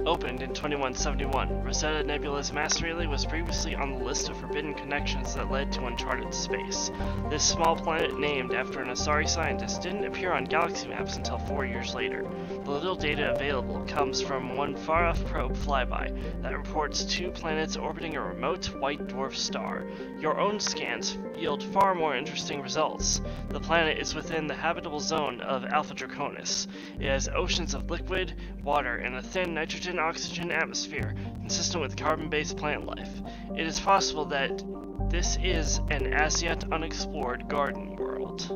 [SPEAKER 3] opened in 2171. Rosetta Nebula's mass relay was previously on the list of forbidden connections that led to uncharted space. This small planet named after an Asari scientist didn't appear on galaxy maps until 4 years later. The little data available comes from one far-off probe flyby that reports 2 planets orbiting a remote white dwarf star. Your own scans yield far more interesting results. The planet is within the habitable zone of Alpha Draconis. It has oceans of liquid, water, and a thin nitrogen-oxygen atmosphere consistent with carbon-based plant life. It is possible that this is an as-yet unexplored garden world.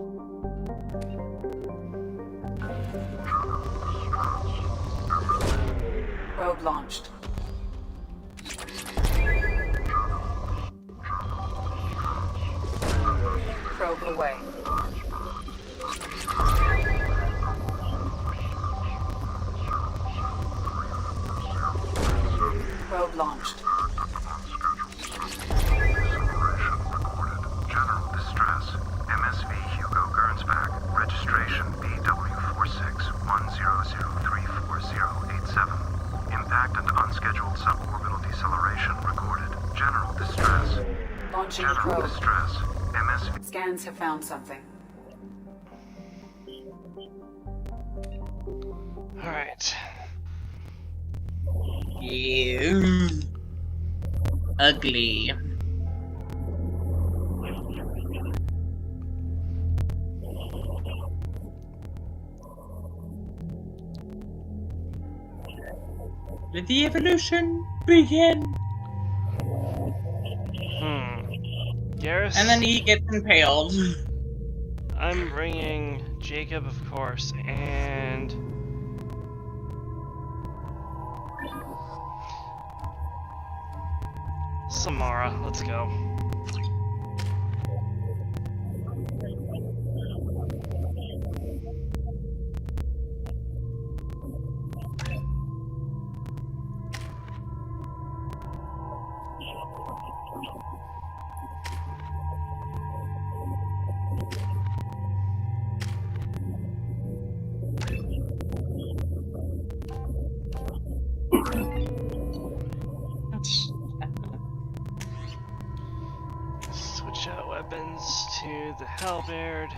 [SPEAKER 16] Probe launched. Probe away. Probe launched.
[SPEAKER 11] General distress. MSV Hugo Gernsback. Registration BW4610034087. Impact and unscheduled suborbital deceleration recorded. General distress.
[SPEAKER 16] Launching
[SPEAKER 11] General
[SPEAKER 16] probe.
[SPEAKER 11] distress. MSV.
[SPEAKER 16] Scans have found something.
[SPEAKER 3] Alright.
[SPEAKER 1] Ew. Ugly. Let the evolution begin.
[SPEAKER 3] Garrus?
[SPEAKER 1] And then he gets impaled.
[SPEAKER 3] I'm bringing Jacob, of course, and Samara. Let's go. Switch out weapons to the halberd.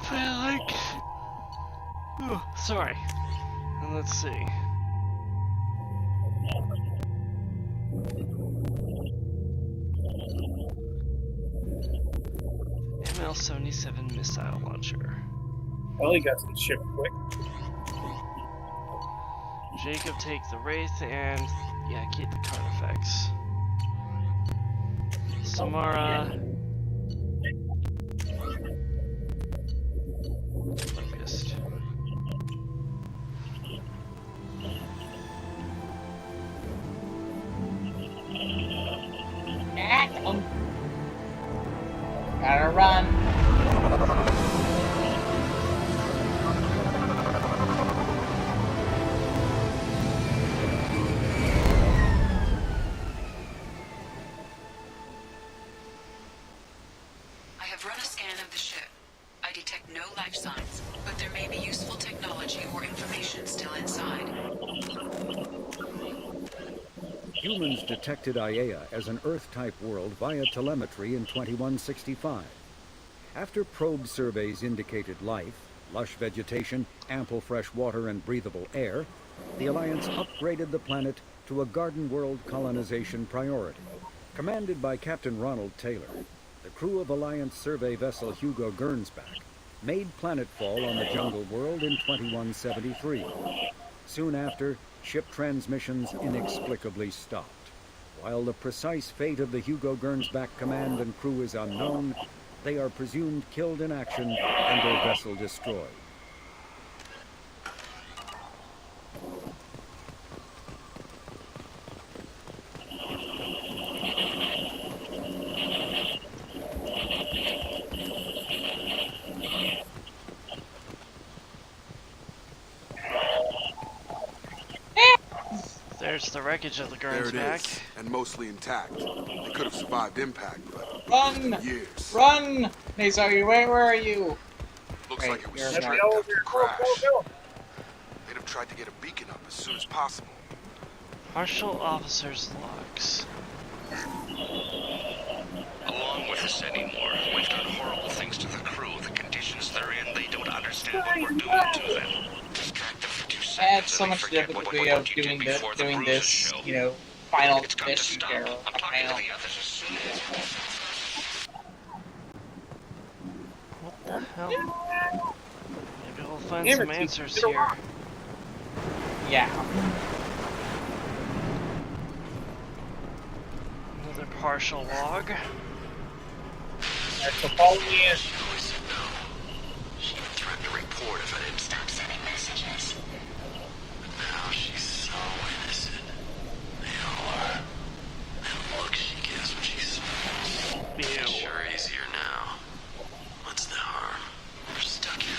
[SPEAKER 3] Feel like... Oh, sorry. And let's see. ML-77 missile launcher.
[SPEAKER 12] Well, he got to the ship quick.
[SPEAKER 3] Jacob, take the Wraith and, yeah, keep the Carnifex. Samara. Focused.
[SPEAKER 1] Gotta run.
[SPEAKER 16] I have run a scan of the ship. I detect no life signs, but there may be useful technology or information still inside.
[SPEAKER 17] Humans detected Aiea as an Earth-type world via telemetry in 2165. After probe surveys indicated life, lush vegetation, ample fresh water, and breathable air, the Alliance upgraded the planet to a garden world colonization priority. Commanded by Captain Ronald Taylor, the crew of Alliance survey vessel Hugo Gernsback made planetfall on the jungle world in 2173. Soon after, ship transmissions inexplicably stopped. While the precise fate of the Hugo Gernsback command and crew is unknown, they are presumed killed in action and their vessel destroyed.
[SPEAKER 3] There's There's the wreckage of the
[SPEAKER 6] There it
[SPEAKER 3] Gernsback.
[SPEAKER 6] is, and mostly intact. They could have survived impact, but
[SPEAKER 1] Run!
[SPEAKER 6] years.
[SPEAKER 1] Run! Nizari, where are you?
[SPEAKER 6] Looks
[SPEAKER 1] Wait,
[SPEAKER 6] like it was
[SPEAKER 1] you're
[SPEAKER 6] stripped
[SPEAKER 1] smart.
[SPEAKER 6] after the crash. They'd have tried to get a beacon up as soon as possible.
[SPEAKER 3] Partial officer's logs.
[SPEAKER 18] Along with us anymore. We've done horrible things to the crew. The conditions they're in, they don't understand what we're doing to them. Distract them for 2 seconds.
[SPEAKER 1] I had so much difficulty of doing this, you know, final mission here.
[SPEAKER 18] I'm talking to the others as soon as
[SPEAKER 3] What the hell? Maybe we'll find some answers here.
[SPEAKER 1] Yeah.
[SPEAKER 3] Another partial log.
[SPEAKER 12] Alright, so follow me in.
[SPEAKER 18] She even threatened to report if I didn't stop sending messages. But now she's so innocent. They all are. That look she gives when she smiles. It's sure easier now. What's the harm? We're stuck here.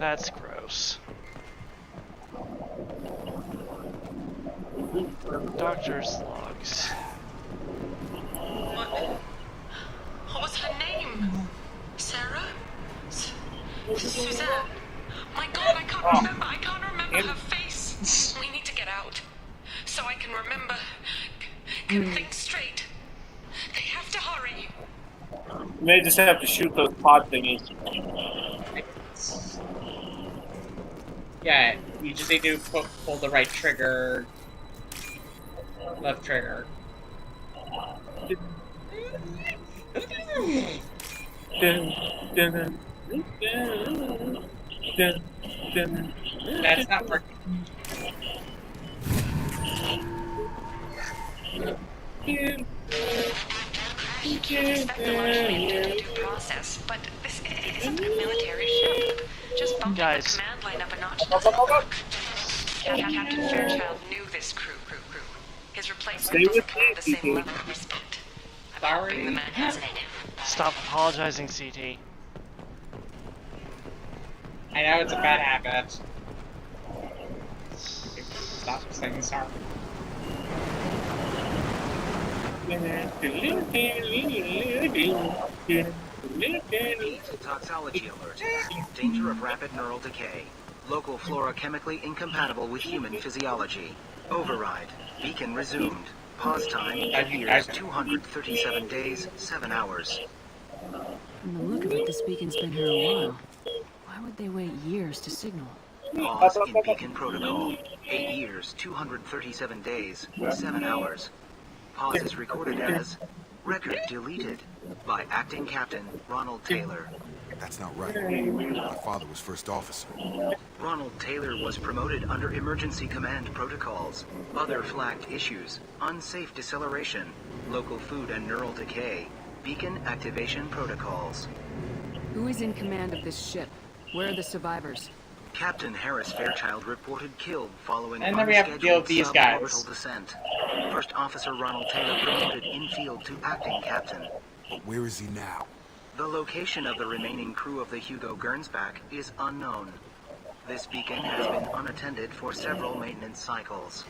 [SPEAKER 3] That's gross. Doctor's logs.
[SPEAKER 8] What was her name? Sarah? Suzanne? My God, I can't remember. I can't remember her face. We need to get out. So I can remember. Can think straight. They have to hurry.
[SPEAKER 12] You may just have to shoot those pod thingies.
[SPEAKER 1] Yeah, you just need to pull the right trigger. Left trigger. That's not working.
[SPEAKER 8] Spectre launched me into the due process, but this isn't a military ship. Just bumping the command line up a notch doesn't work. Captain Fairchild knew this crew. His replacement doesn't command the same level of respect. I'm hoping the man has it in him.
[SPEAKER 3] Stop apologizing, CT.
[SPEAKER 1] I know it's a bad habit. Stop saying sorry.
[SPEAKER 19] Toxology alert. Danger of rapid neural decay. Local flora chemically incompatible with human physiology. Override. Beacon resumed. Pause time 8 years, 237 days, 7 hours.
[SPEAKER 5] From the look of it, this beacon's been here a while. Why would they wait years to signal?
[SPEAKER 19] Pause in beacon protocol. 8 years, 237 days, 7 hours. Pause is recorded as record deleted by acting captain Ronald Taylor.
[SPEAKER 6] That's not right. My father was first officer.
[SPEAKER 19] Ronald Taylor was promoted under emergency command protocols. Other flagged issues: unsafe deceleration, local food and neural decay, beacon activation protocols.
[SPEAKER 5] Who is in command of this ship? Where are the survivors?
[SPEAKER 19] Captain Harris Fairchild reported killed following
[SPEAKER 1] and then we have to deal with these guys.
[SPEAKER 19] Suborbital descent. First Officer Ronald Taylor promoted infield to acting captain.
[SPEAKER 6] But where is he now?
[SPEAKER 19] The location of the remaining crew of the Hugo Gernsback is unknown. This beacon has been unattended for several maintenance cycles.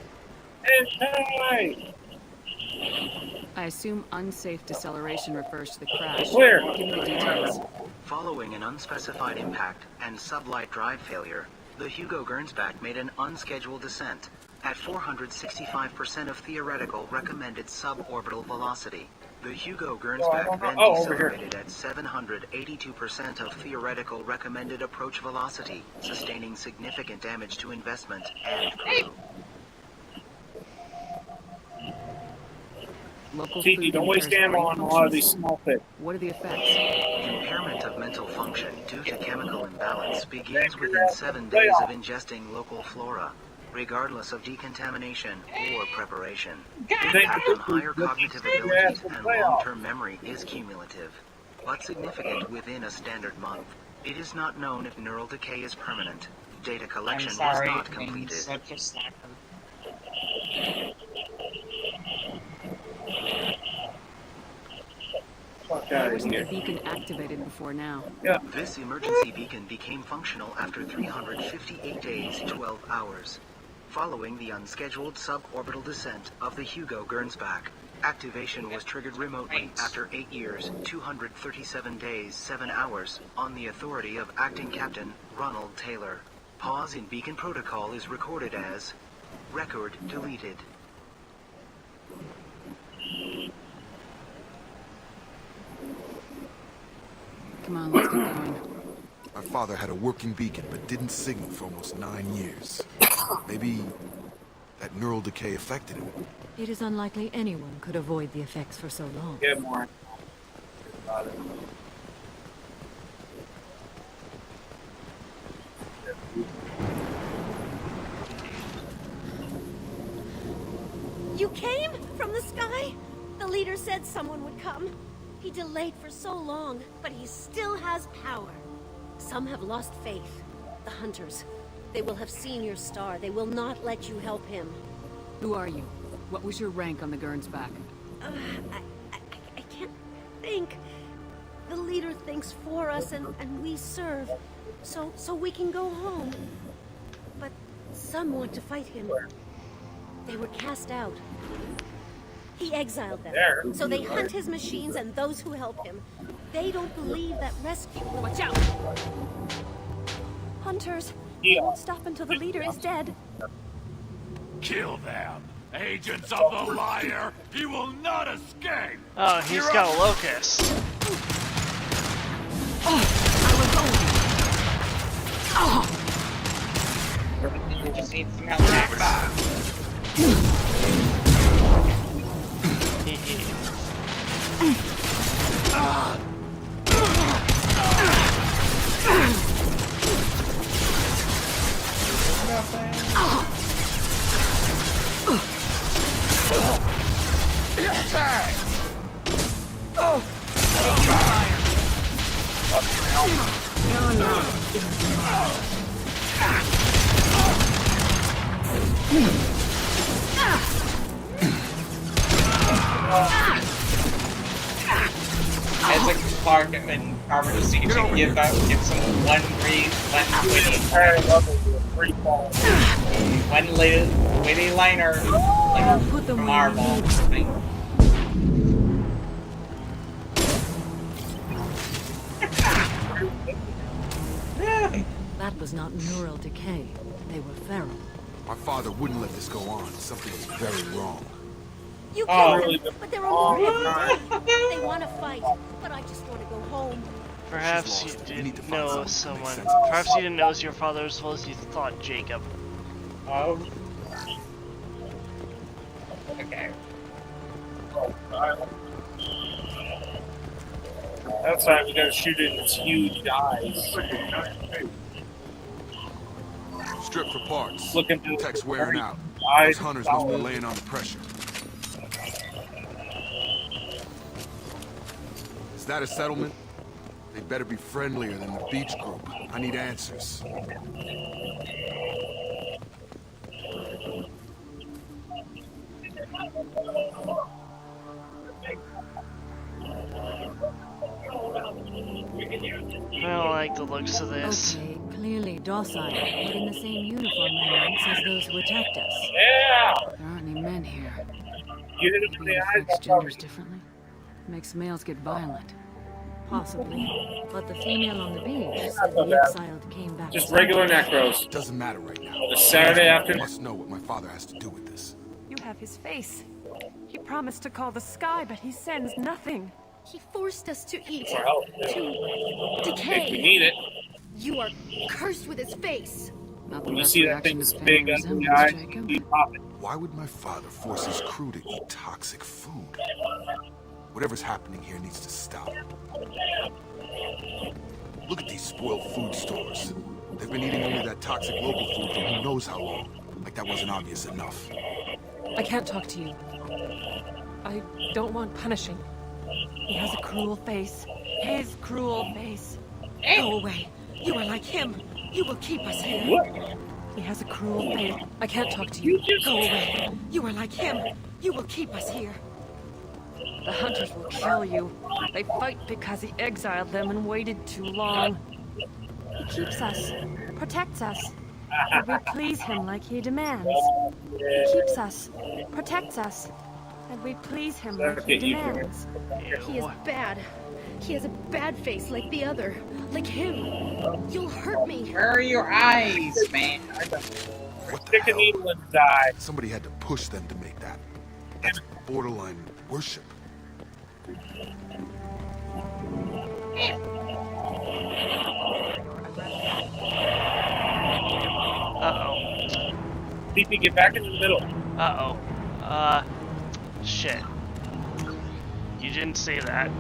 [SPEAKER 5] I assume unsafe deceleration refers to the crash.
[SPEAKER 12] Where?
[SPEAKER 5] Give me the details.
[SPEAKER 19] Following an unspecified impact and sublight drive failure, the Hugo Gernsback made an unscheduled descent at 465% of theoretical recommended suborbital velocity. The Hugo Gernsback then decelerated at 782% of theoretical recommended approach velocity, sustaining significant damage to investment and crew.
[SPEAKER 12] Tiki, don't waste ammo on a lot of these small things.
[SPEAKER 5] What are the effects?
[SPEAKER 19] Impairment of mental function due to chemical imbalance begins within 7 days of ingesting local flora, regardless of decontamination or preparation. Impact on higher cognitive abilities and long-term memory is cumulative, but significant within a standard month. It is not known if neural decay is permanent. Data collection was not completed.
[SPEAKER 5] Why wasn't the beacon activated before now?
[SPEAKER 19] This emergency beacon became functional after 358 days, 12 hours. following the unscheduled suborbital descent of the Hugo Gernsback. Activation was triggered remotely after 8 years, 237 days, 7 hours, on the authority of Acting Captain Ronald Taylor. Pause in beacon protocol is recorded as record deleted.
[SPEAKER 16] Come on, let's get going.
[SPEAKER 6] My father had a working beacon, but didn't signal for almost 9 years. Maybe that neural decay affected him.
[SPEAKER 20] It is unlikely anyone could avoid the effects for so long.
[SPEAKER 12] Get more.
[SPEAKER 21] You came? From the sky? The leader said someone would come. He delayed for so long, but he still has power. Some have lost faith. The hunters. They will have seen your star. They will not let you help him.
[SPEAKER 16] Who are you? What was your rank on the Gernsback?
[SPEAKER 21] I can't think. The leader thinks for us and we serve. So we can go home. But some want to fight him. They were cast out. He exiled them. So they hunt his machines and those who help him. They don't believe that rescue will... Watch out! Hunters, they won't stop until the leader is dead.
[SPEAKER 18] Kill them! Agents of the liar! You will not escape!
[SPEAKER 3] Oh, he's got a locust.
[SPEAKER 1] You just need some help. As a Clark and Carver just give some one witty liner like from Marvel.
[SPEAKER 20] That was not neural decay. They were feral.
[SPEAKER 6] My father wouldn't let this go on. Something was very wrong.
[SPEAKER 21] You killed them, but they're only They want to fight, but I just want to go home.
[SPEAKER 3] Perhaps you didn't know someone. Perhaps you didn't know your father as well as you thought, Jacob.
[SPEAKER 1] Oh. Okay.
[SPEAKER 12] That's why we gotta shoot it in its huge eyes.
[SPEAKER 6] Strip for parts.
[SPEAKER 12] Look into
[SPEAKER 6] Tech's wearing out.
[SPEAKER 12] Eyes.
[SPEAKER 6] Those hunters must be laying under pressure. Is that a settlement? They better be friendlier than the beach group. I need answers.
[SPEAKER 3] I don't like the looks of this.
[SPEAKER 20] Okay, clearly docile, but in the same uniform elements as those who attacked us.
[SPEAKER 12] Yeah!
[SPEAKER 20] There aren't any men here.
[SPEAKER 12] You hit it in the eyes.
[SPEAKER 20] Affects genders differently. Makes males get violent. Possibly. But the female on the beach said the exiled came back.
[SPEAKER 12] Just regular necros.
[SPEAKER 6] Doesn't matter right now.
[SPEAKER 12] The Saturday afternoon.
[SPEAKER 6] I must know what my father has to do with this.
[SPEAKER 22] You have his face. He promised to call the sky, but he sends nothing.
[SPEAKER 21] He forced us to eat.
[SPEAKER 12] To
[SPEAKER 21] decay.
[SPEAKER 12] We need it.
[SPEAKER 21] You are cursed with his face.
[SPEAKER 12] When you see that thing this big under the eye, you pop it.
[SPEAKER 6] Why would my father force his crew to eat toxic food? Whatever's happening here needs to stop. Look at these spoiled food stores. They've been eating only that toxic local food for who knows how long. Like that wasn't obvious enough.
[SPEAKER 22] I can't talk to you. I don't want punishing. He has a cruel face. His cruel face. Go away. You are like him. You will keep us here.
[SPEAKER 12] What?
[SPEAKER 22] He has a cruel face. I can't talk to you. Go away. You are like him. You will keep us here. The hunters will kill you. They fight because he exiled them and waited too long. He keeps us. Protects us.
[SPEAKER 13] and we please him like he demands. He keeps us, protects us, and we please him like he demands.
[SPEAKER 21] He is bad. He has a bad face like the other. Like him. You'll hurt me.
[SPEAKER 1] Where are your eyes, man?
[SPEAKER 6] What the hell? Somebody had to push them to make that. That's borderline worship.
[SPEAKER 3] Uh-oh.
[SPEAKER 12] CP, get back in the middle.
[SPEAKER 3] Uh-oh. Shit. You didn't say that.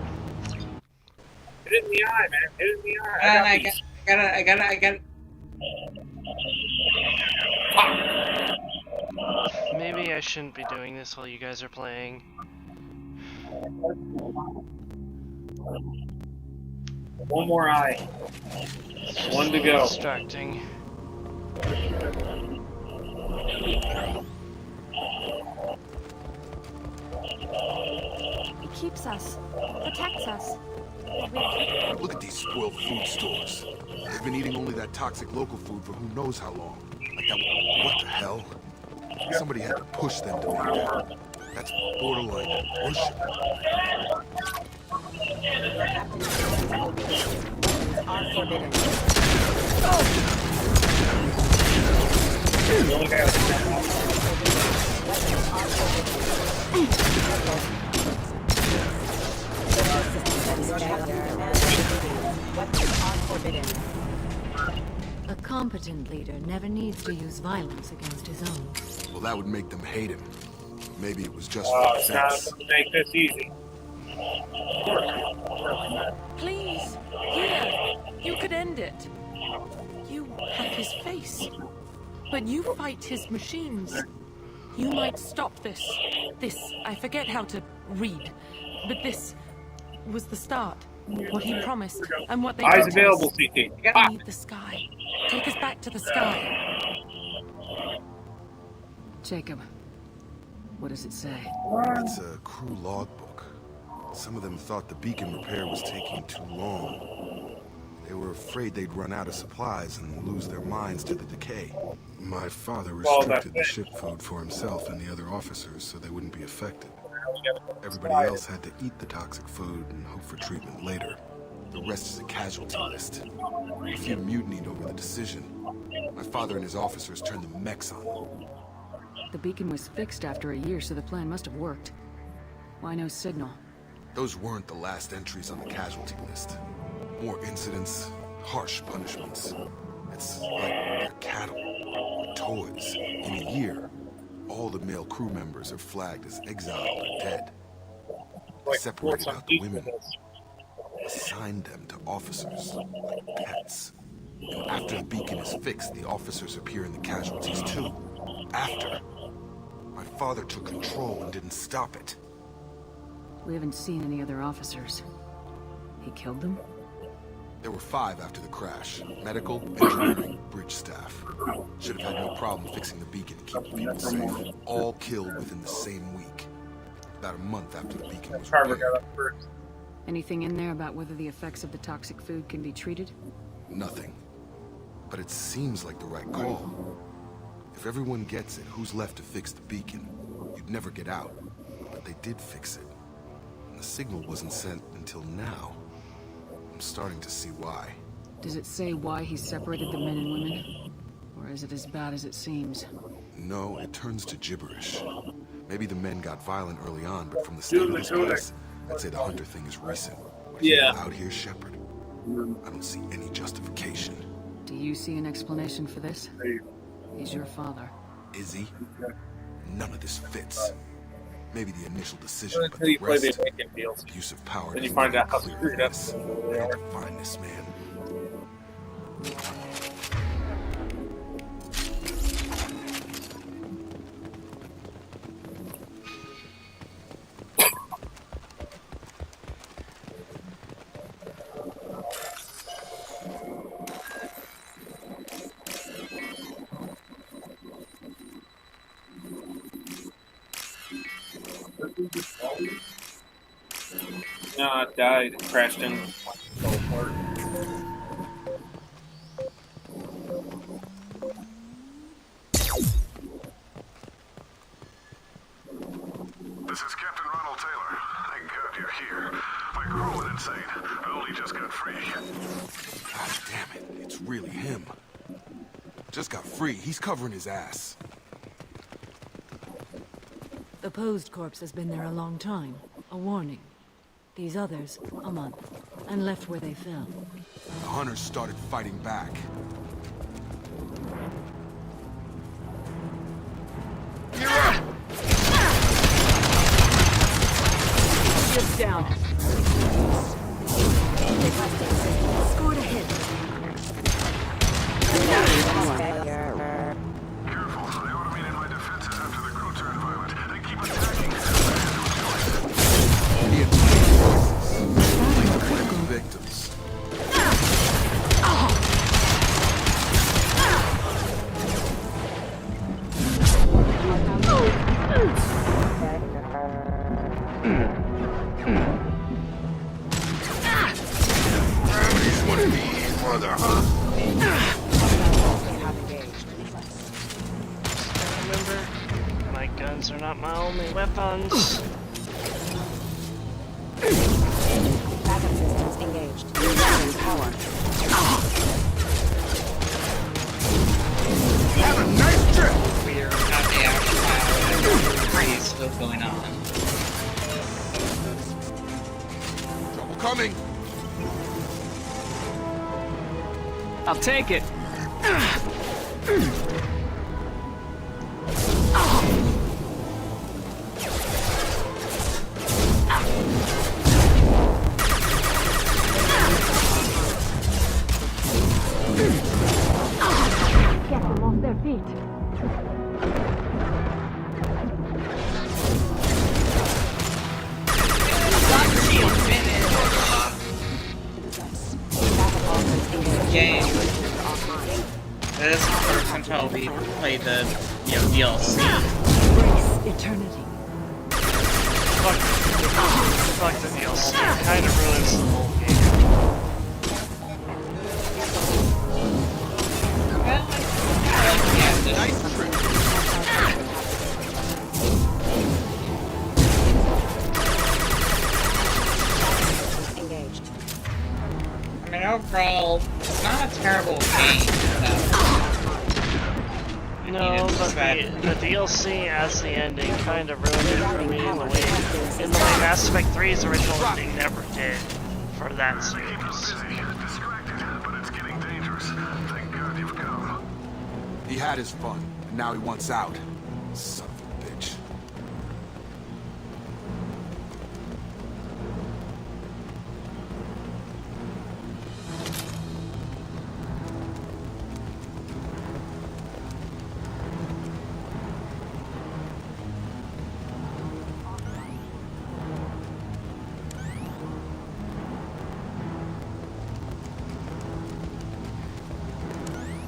[SPEAKER 12] Hit it in the eye, man. Hit it in the eye.
[SPEAKER 1] I got it.
[SPEAKER 3] Maybe I shouldn't be doing this while you guys are playing.
[SPEAKER 12] One more eye. One to go.
[SPEAKER 3] Distracting.
[SPEAKER 13] He keeps us, protects us.
[SPEAKER 6] Look at these spoiled food stores. They've been eating only that toxic local food for who knows how long. Like that. What the hell? Somebody had to push them to make that. That's borderline worship.
[SPEAKER 5] Are forbidden.
[SPEAKER 20] A competent leader never needs to use violence against his own.
[SPEAKER 6] Well, that would make them hate him. Maybe it was just
[SPEAKER 12] Oh,
[SPEAKER 6] for
[SPEAKER 12] it's not
[SPEAKER 6] defense.
[SPEAKER 12] going to make this easy.
[SPEAKER 22] Please, here, you could end it. You have his face, but you fight his machines. You might stop this. This, I forget how to read, but this was the start. What he promised, and what they
[SPEAKER 12] Eyes
[SPEAKER 22] did to
[SPEAKER 12] available,
[SPEAKER 22] us.
[SPEAKER 12] CT.
[SPEAKER 22] We need the sky. Take us back to the sky.
[SPEAKER 20] Jacob, what does it say?
[SPEAKER 6] It's a crew logbook. Some of them thought the beacon repair was taking too long. They were afraid they'd run out of supplies and lose their minds to the decay. My father restricted the ship food for himself and the other officers so they wouldn't be affected. Everybody else had to eat the toxic food and hope for treatment later. The rest is a casualty list. A few mutinied over the decision. My father and his officers turned the mechs on them.
[SPEAKER 20] The beacon was fixed after a year, so the plan must have worked. Why no signal?
[SPEAKER 6] Those weren't the last entries on the casualty list. More incidents, harsh punishments. It's like they're cattle, toys. In a year, all the male crew members are flagged as exiled or dead. They separated out the women, assigned them to officers like pets. And after the beacon is fixed, the officers appear in the casualties too. After. My father took control and didn't stop it.
[SPEAKER 20] We haven't seen any other officers. He killed them?
[SPEAKER 6] There were 5 after the crash. Medical, engineering, bridge staff. Should have had no problem fixing the beacon and keeping people safe. All killed within the same week. About a month after the beacon was repaired.
[SPEAKER 20] Anything in there about whether the effects of the toxic food can be treated?
[SPEAKER 6] Nothing. But it seems like the right call. If everyone gets it, who's left to fix the beacon? You'd never get out. But they did fix it. And the signal wasn't sent until now. I'm starting to see why.
[SPEAKER 20] Does it say why he separated the men and women? Or is it as bad as it seems?
[SPEAKER 6] No, it turns to gibberish. Maybe the men got violent early on, but from the state of this place, I'd say the Hunter thing is recent. What he did out here, Shepard? I don't see any justification.
[SPEAKER 20] Do you see an explanation for this? He's your father.
[SPEAKER 6] Is he? None of this fits. Maybe the initial decision, but the rest, abuse of power,
[SPEAKER 12] then you find out how
[SPEAKER 6] clear
[SPEAKER 12] screwed up.
[SPEAKER 6] I need to find this man.
[SPEAKER 12] Nah, died, crashed in. Fell apart.
[SPEAKER 11] This is Captain Ronald Taylor. Thank God you're here. My crew went insane. I only just got free.
[SPEAKER 6] God damn it, it's really him. Just got free. He's covering his ass.
[SPEAKER 20] The posed corpse has been there a long time. A warning. These others, a month. And left where they fell.
[SPEAKER 6] The hunters started fighting back.
[SPEAKER 20] Ship's down. Scored a hit.
[SPEAKER 11] Careful, I automated my defenses after the crew turned violent. They keep attacking.
[SPEAKER 6] Critical victims.
[SPEAKER 3] Remember, my guns are not my only weapons.
[SPEAKER 4] Backup systems engaged. Losing power.
[SPEAKER 6] Have a nice trip!
[SPEAKER 1] We're at the actual freeze still going on.
[SPEAKER 6] Trouble coming.
[SPEAKER 15] I'll take it.
[SPEAKER 20] Get them off their feet.
[SPEAKER 1] Game. This is first until we play the DLC.
[SPEAKER 20] Embrace eternity.
[SPEAKER 3] Fuck the DLC. It kind of ruins the whole game.
[SPEAKER 6] Nice trip.
[SPEAKER 1] Engaged. I mean, overall, it's not a terrible game.
[SPEAKER 3] No, but the DLC as the ending kind of ruined it for me in the way Mass Effect 3's original ending never did for that series.
[SPEAKER 11] But it's getting dangerous. Thank God you've come.
[SPEAKER 6] He had his fun, and now he wants out. Son of a bitch.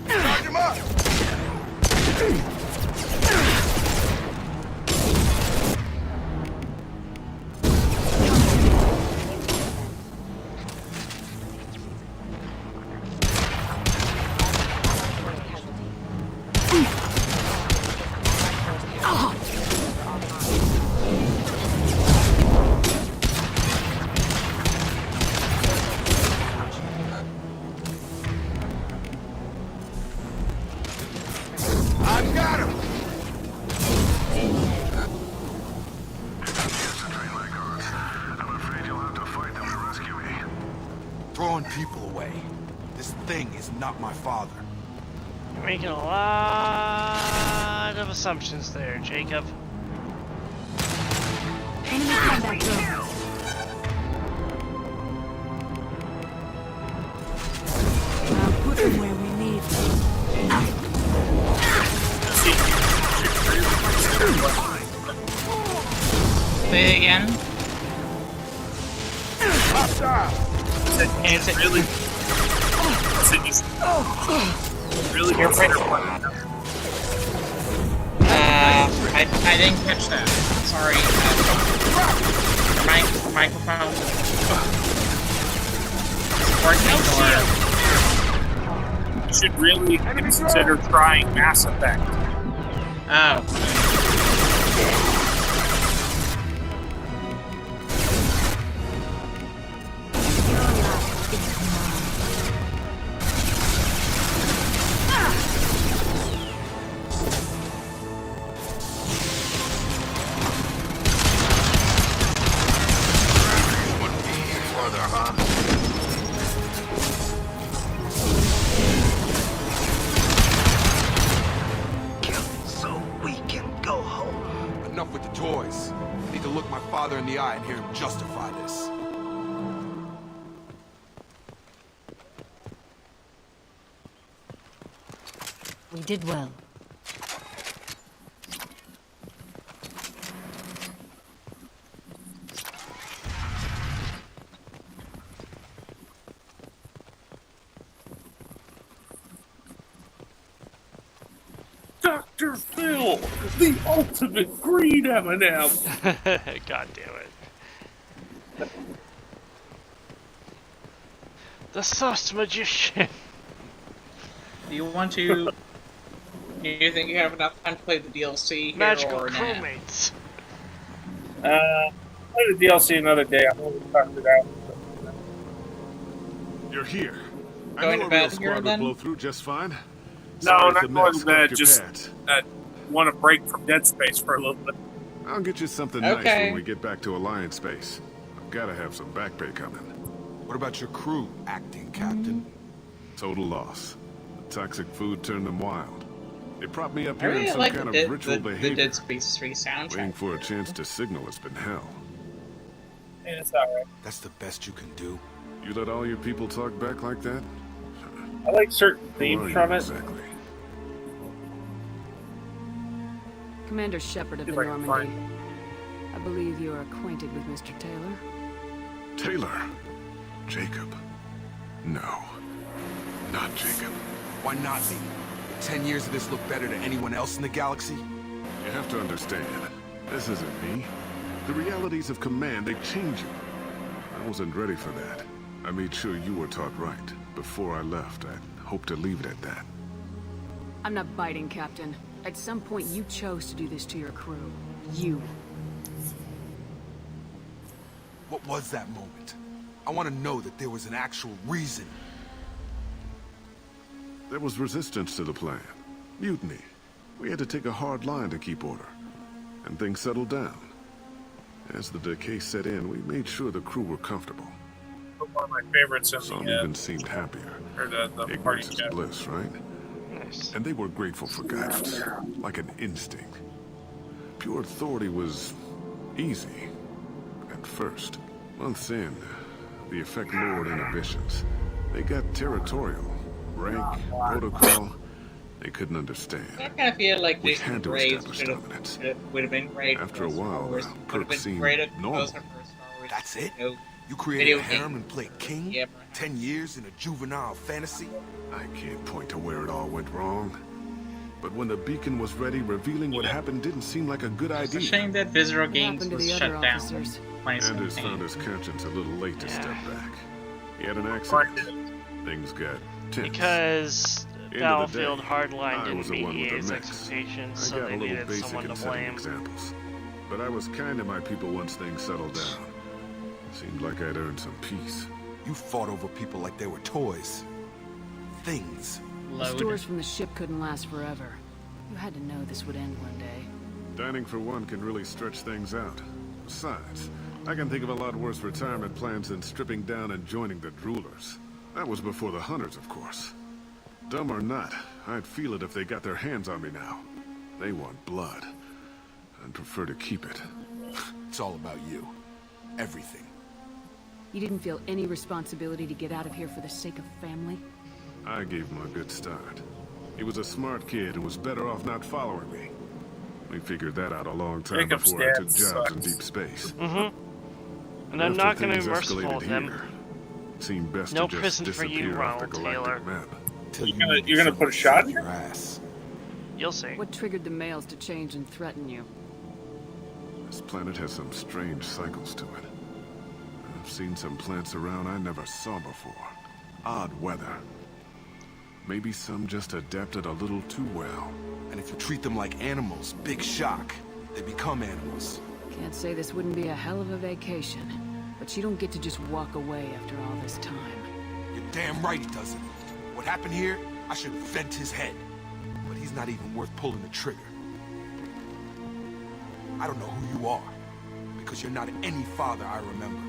[SPEAKER 6] Charge him up! I've got him!
[SPEAKER 11] I'm afraid you'll have to fight them to rescue me.
[SPEAKER 6] Throwing people away. This thing is not my father.
[SPEAKER 3] You're making a lot of assumptions there, Jacob.
[SPEAKER 20] Enemy combat drone. I'll put them where we need them.
[SPEAKER 1] Say it again.
[SPEAKER 12] Hostile. It's really. Really
[SPEAKER 1] You're pretty. I didn't catch that. Sorry. Microphone. Working or...
[SPEAKER 12] You should really consider trying Mass Effect.
[SPEAKER 1] Oh.
[SPEAKER 6] toys. I need to look my father in the eye and hear him justify this.
[SPEAKER 4] We did well.
[SPEAKER 12] Dr. Phil, the ultimate green M&M.
[SPEAKER 3] God damn it. The sus magician.
[SPEAKER 1] Do you want to... Do you think you have enough time to play the DLC here
[SPEAKER 3] Magical
[SPEAKER 1] or
[SPEAKER 3] crewmates.
[SPEAKER 12] Play the DLC another day. I'm going to talk it out.
[SPEAKER 7] You're here.
[SPEAKER 1] Going to bed
[SPEAKER 7] squad
[SPEAKER 1] here
[SPEAKER 7] would
[SPEAKER 1] then?
[SPEAKER 7] blow through just fine.
[SPEAKER 12] No,
[SPEAKER 7] Sorry if
[SPEAKER 12] not
[SPEAKER 7] the
[SPEAKER 12] going
[SPEAKER 7] mess
[SPEAKER 12] to bed.
[SPEAKER 7] scuffed your
[SPEAKER 12] Just
[SPEAKER 7] pants.
[SPEAKER 12] want a break from Dead Space for a little bit.
[SPEAKER 7] I'll get you something nice when we get back to Alliance Space. I've got to have some back pay coming.
[SPEAKER 6] What about your crew, acting captain?
[SPEAKER 7] Total loss. The toxic food turned them wild. They propped me up
[SPEAKER 1] I
[SPEAKER 7] here in
[SPEAKER 1] really
[SPEAKER 7] some
[SPEAKER 1] like
[SPEAKER 7] kind
[SPEAKER 1] the
[SPEAKER 7] of ritual
[SPEAKER 1] the
[SPEAKER 7] behavior.
[SPEAKER 1] Dead Space 3 soundtrack.
[SPEAKER 7] Waiting for a chance to signal has been hell.
[SPEAKER 12] Yeah, it's alright.
[SPEAKER 6] That's the best you can do.
[SPEAKER 7] You let all your people talk back like that?
[SPEAKER 12] I like certain
[SPEAKER 7] Who
[SPEAKER 12] themes
[SPEAKER 7] are you
[SPEAKER 12] from it.
[SPEAKER 7] exactly?
[SPEAKER 5] Commander Shepard of the
[SPEAKER 12] See if I can
[SPEAKER 5] Normandy. I believe you are acquainted with Mr. Taylor.
[SPEAKER 7] Taylor? Jacob? No. Not Jacob.
[SPEAKER 6] Why not me? 10 years of this look better than anyone else in the galaxy?
[SPEAKER 7] You have to understand, this isn't me. The realities of command, they change you. I wasn't ready for that. I made sure you were taught right. Before I left, I hoped to leave it at that.
[SPEAKER 5] I'm not biting, Captain. At some point, you chose to do this to your crew. You.
[SPEAKER 6] What was that moment? I want to know that there was an actual reason.
[SPEAKER 7] There was resistance to the plan. Mutiny. We had to take a hard line to keep order. And things settled down. As the decay set in, we made sure the crew were comfortable.
[SPEAKER 12] One of my favorites in
[SPEAKER 7] Some
[SPEAKER 12] the
[SPEAKER 7] even seemed happier.
[SPEAKER 12] or the party
[SPEAKER 7] Ignorance is
[SPEAKER 12] chat.
[SPEAKER 7] bliss, right?
[SPEAKER 3] Nice.
[SPEAKER 7] And they were grateful for guidance, like an instinct. Pure authority was easy at first. Months in, the effect lowered inhibitions. They got territorial. Rank, protocol, they couldn't understand.
[SPEAKER 1] I kind of feel like
[SPEAKER 7] We
[SPEAKER 1] this
[SPEAKER 7] had to
[SPEAKER 1] raid
[SPEAKER 7] establish dominance.
[SPEAKER 1] would have been great.
[SPEAKER 7] After a while,
[SPEAKER 1] Would have been
[SPEAKER 7] seemed
[SPEAKER 1] great
[SPEAKER 7] normal.
[SPEAKER 6] That's it?
[SPEAKER 1] No.
[SPEAKER 6] You created
[SPEAKER 1] Video
[SPEAKER 6] a harem
[SPEAKER 1] game.
[SPEAKER 6] and played king?
[SPEAKER 1] Yeah,
[SPEAKER 6] 10 years in a juvenile fantasy?
[SPEAKER 7] I can't point to where it all went wrong. But when the beacon was ready, revealing what happened didn't seem like a good idea.
[SPEAKER 1] It's a shame that Visceral
[SPEAKER 5] What
[SPEAKER 1] Games
[SPEAKER 5] happened to
[SPEAKER 1] was
[SPEAKER 5] the
[SPEAKER 1] shut
[SPEAKER 5] other
[SPEAKER 1] down.
[SPEAKER 5] officers?
[SPEAKER 7] Anders found his conscience a little late to step back. He had an accident. Things got tense.
[SPEAKER 3] Because
[SPEAKER 7] End of the
[SPEAKER 3] Battlefield
[SPEAKER 7] day,
[SPEAKER 3] Hardline
[SPEAKER 7] I
[SPEAKER 3] didn't
[SPEAKER 7] was the
[SPEAKER 3] meet
[SPEAKER 7] one with the
[SPEAKER 3] EA's
[SPEAKER 7] mix.
[SPEAKER 3] expectations,
[SPEAKER 7] I
[SPEAKER 3] so
[SPEAKER 7] got
[SPEAKER 3] they
[SPEAKER 7] a little
[SPEAKER 3] needed
[SPEAKER 7] basic
[SPEAKER 3] someone
[SPEAKER 7] in
[SPEAKER 3] to
[SPEAKER 7] setting
[SPEAKER 3] blame.
[SPEAKER 7] examples. But I was kind to my people once things settled down. Seemed like I'd earned some peace.
[SPEAKER 6] You fought over people like they were toys. Things.
[SPEAKER 5] The stores from the ship couldn't last forever. You had to know this would end one day.
[SPEAKER 7] Dining for one can really stretch things out. Besides, I can think of a lot worse retirement plans than stripping down and joining the droolers. That was before the hunters, of course. Dumb or not, I'd feel it if they got their hands on me now. They want blood. I'd prefer to keep it.
[SPEAKER 6] It's all about you. Everything.
[SPEAKER 5] You didn't feel any responsibility to get out of here for the sake of family?
[SPEAKER 7] I gave him a good start. He was a smart kid and was better off not following me. We figured that out a long time
[SPEAKER 12] Jacob's
[SPEAKER 7] before I
[SPEAKER 12] dad
[SPEAKER 7] took jobs in
[SPEAKER 12] sucks.
[SPEAKER 7] deep space.
[SPEAKER 3] And I'm
[SPEAKER 7] After
[SPEAKER 3] not going to
[SPEAKER 7] things
[SPEAKER 3] be merciful
[SPEAKER 7] escalated
[SPEAKER 3] with him.
[SPEAKER 7] here, it seemed best
[SPEAKER 3] No
[SPEAKER 7] to just
[SPEAKER 3] prison for you,
[SPEAKER 7] disappear off the
[SPEAKER 3] Ronald
[SPEAKER 7] galactic
[SPEAKER 3] Taylor.
[SPEAKER 7] map.
[SPEAKER 12] You're gonna put a shot in
[SPEAKER 6] your
[SPEAKER 12] your
[SPEAKER 6] ass.
[SPEAKER 3] You'll see.
[SPEAKER 5] What triggered the males to change and threaten you?
[SPEAKER 7] This planet has some strange cycles to it. I've seen some plants around I never saw before. Odd weather. Maybe some just adapted a little too well.
[SPEAKER 6] And if you treat them like animals, big shock. They become animals.
[SPEAKER 5] Can't say this wouldn't be a hell of a vacation. But you don't get to just walk away after all this time.
[SPEAKER 6] You're damn right he doesn't. What happened here, I should vent his head. But he's not even worth pulling the trigger. I don't know who you are, because you're not any father I remember.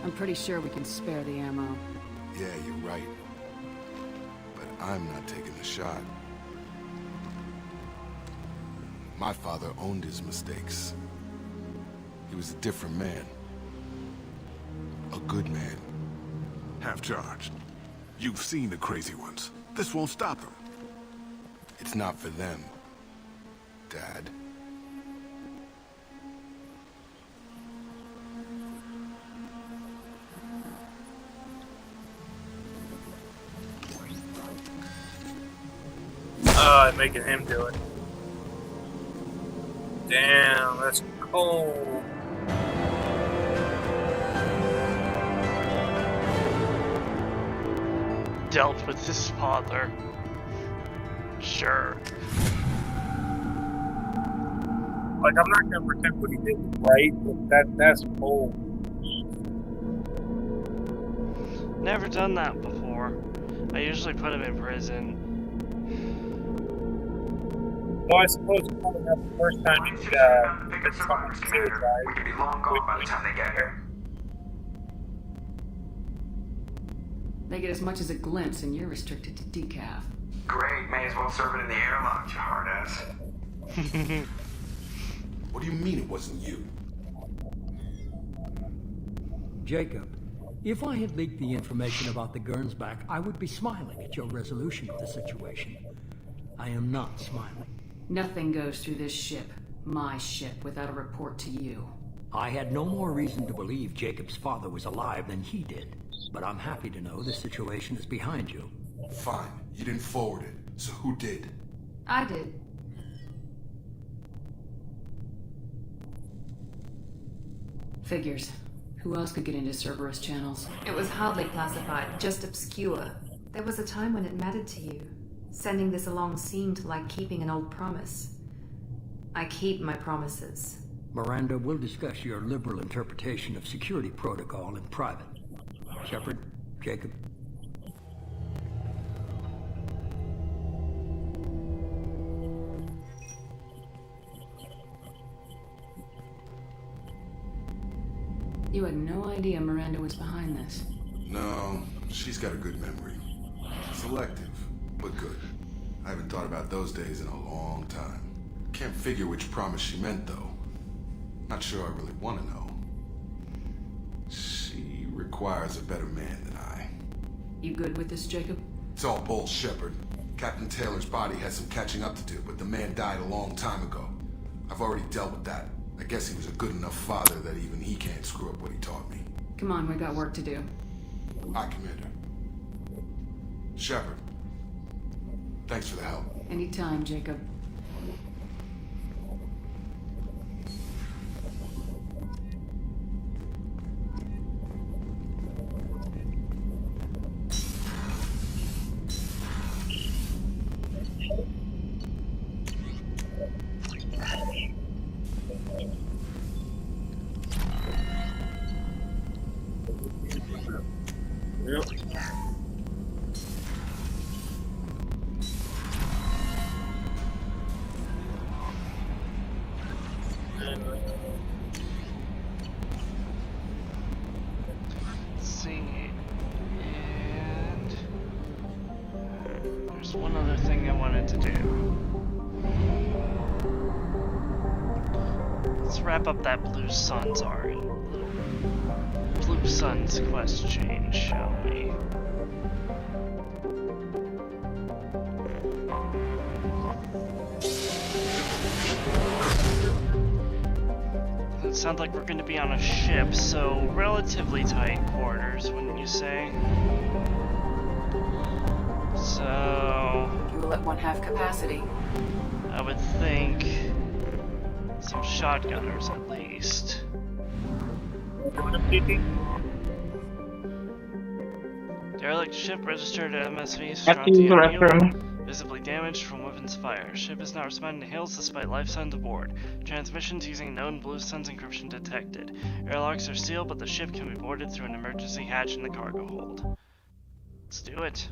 [SPEAKER 5] I'm pretty sure we can spare the ammo.
[SPEAKER 6] Yeah, you're right. But I'm not taking the shot. My father owned his mistakes. He was a different man. A good man.
[SPEAKER 7] Half-charged. You've seen the crazy ones. This won't stop them.
[SPEAKER 6] It's not for them, Dad.
[SPEAKER 12] Making him do it. Damn, that's cold.
[SPEAKER 3] Dealt with his father. Sure.
[SPEAKER 12] Like, I'm not gonna pretend what he did was right, but that's cold.
[SPEAKER 3] Never done that before. I usually put him in prison.
[SPEAKER 12] Well, I suppose coming up the first time you get someone suicide.
[SPEAKER 11] We could be long gone by the time they get here.
[SPEAKER 20] They get as much as a glimpse, and you're restricted to decaf.
[SPEAKER 11] Great, may as well serve it in the airlock, you hard ass.
[SPEAKER 6] What do you mean it wasn't you?
[SPEAKER 2] Jacob, if I had leaked the information about the Gernsback, I would be smiling at your resolution of the situation. I am not smiling.
[SPEAKER 20] Nothing goes through this ship, my ship, without a report to you.
[SPEAKER 2] I had no more reason to believe Jacob's father was alive than he did, but I'm happy to know the situation is behind you.
[SPEAKER 6] Fine, you didn't forward it, so who did?
[SPEAKER 20] I did. Figures. Who else could get into Cerberus channels? It was hardly classified, just obscure. There was a time when it mattered to you. Sending this along seemed like keeping an old promise. I keep my promises.
[SPEAKER 2] Miranda, we'll discuss your liberal interpretation of security protocol in private. Shepard, Jacob.
[SPEAKER 20] You had no idea Miranda was behind this.
[SPEAKER 6] No, she's got a good memory. Selective, but good. I haven't thought about those days in a long time. Can't figure which promise she meant, though. Not sure I really want to know. She requires a better man than I.
[SPEAKER 20] You good with this, Jacob?
[SPEAKER 6] It's all bull, Shepard. Captain Taylor's body has some catching up to do, but the man died a long time ago. I've already dealt with that. I guess he was a good enough father that even he can't screw up what he taught me.
[SPEAKER 20] Come on, we got work to do.
[SPEAKER 6] Aye, Commander. Shepard. Thanks for the help.
[SPEAKER 20] Anytime, Jacob.
[SPEAKER 3] One other thing I wanted to do. Let's wrap up that Blue Sun's Blue Sun's quest change, shall we? It sounds like we're going to be on a ship, so relatively tight quarters, wouldn't you say? So...
[SPEAKER 20] Fuel at 1/2 capacity.
[SPEAKER 3] I would think... some shotgunners, at least. Derelict ship registered at MSV Strontium. Visibly damaged from weapons fire. Ship is not responding to hails despite life signs aboard. Transmissions using known Blue Sun's encryption detected. Airlocks are sealed, but the ship can be boarded through an emergency hatch in the cargo hold. Let's do it.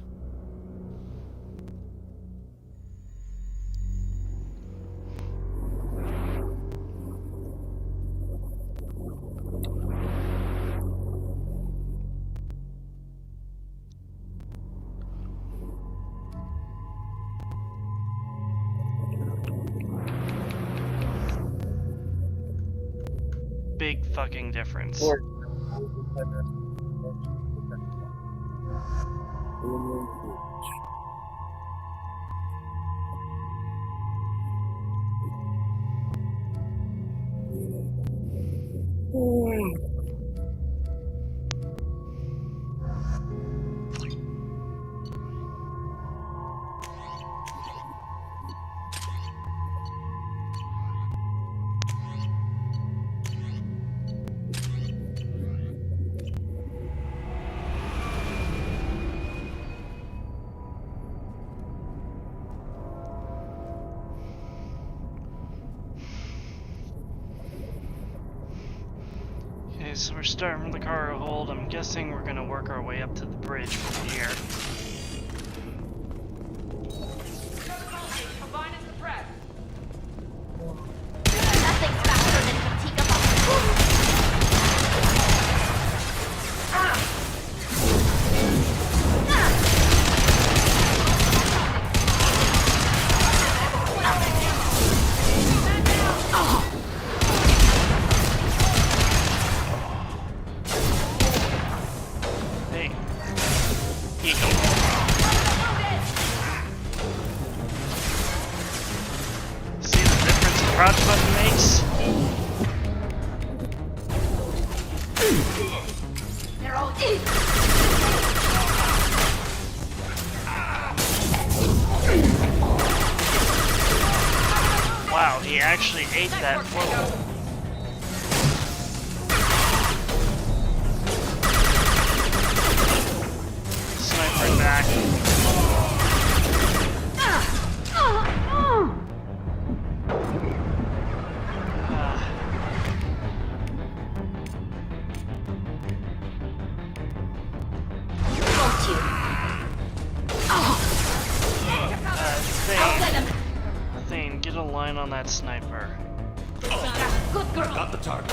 [SPEAKER 3] big fucking difference. So we're starting from the cargo hold. I'm guessing we're gonna work our way up to the bridge from here. Crouch button makes.
[SPEAKER 8] They're all
[SPEAKER 3] Wow, he actually ate that float. Sniper back. Thane, get a line on that sniper.
[SPEAKER 8] Good girl.
[SPEAKER 15] Got the target.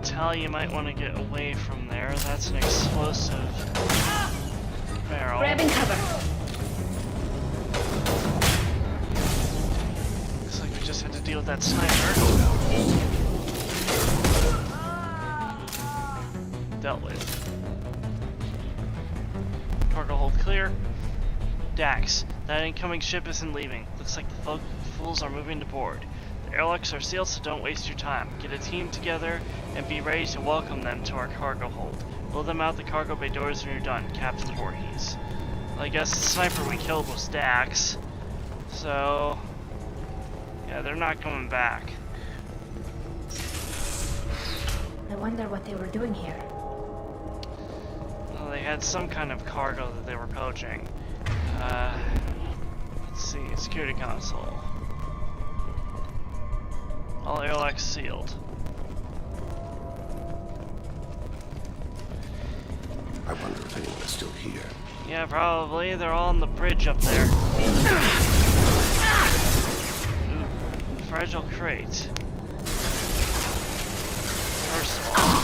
[SPEAKER 3] Tally, you might want to get away from there. That's an explosive barrel.
[SPEAKER 8] Grabbing cover.
[SPEAKER 3] Looks like we just had to deal with that sniper. Dealt with. Cargo hold clear. Dax, that incoming ship isn't leaving. Looks like the fools are moving to board. The airlocks are sealed, so don't waste your time. Get a team together and be ready to welcome them to our cargo hold. Blow them out the cargo bay doors when you're done, Captain Voorhees. Well, I guess the sniper we killed was Dax. So, yeah, they're not coming back.
[SPEAKER 21] I wonder what they were doing here.
[SPEAKER 3] Well, they had some kind of cargo that they were poaching. Let's see, security console. All airlocks sealed.
[SPEAKER 9] I wonder if anyone is still here.
[SPEAKER 3] Yeah, probably. They're all on the bridge up there. Ooh, fragile crate. First of all.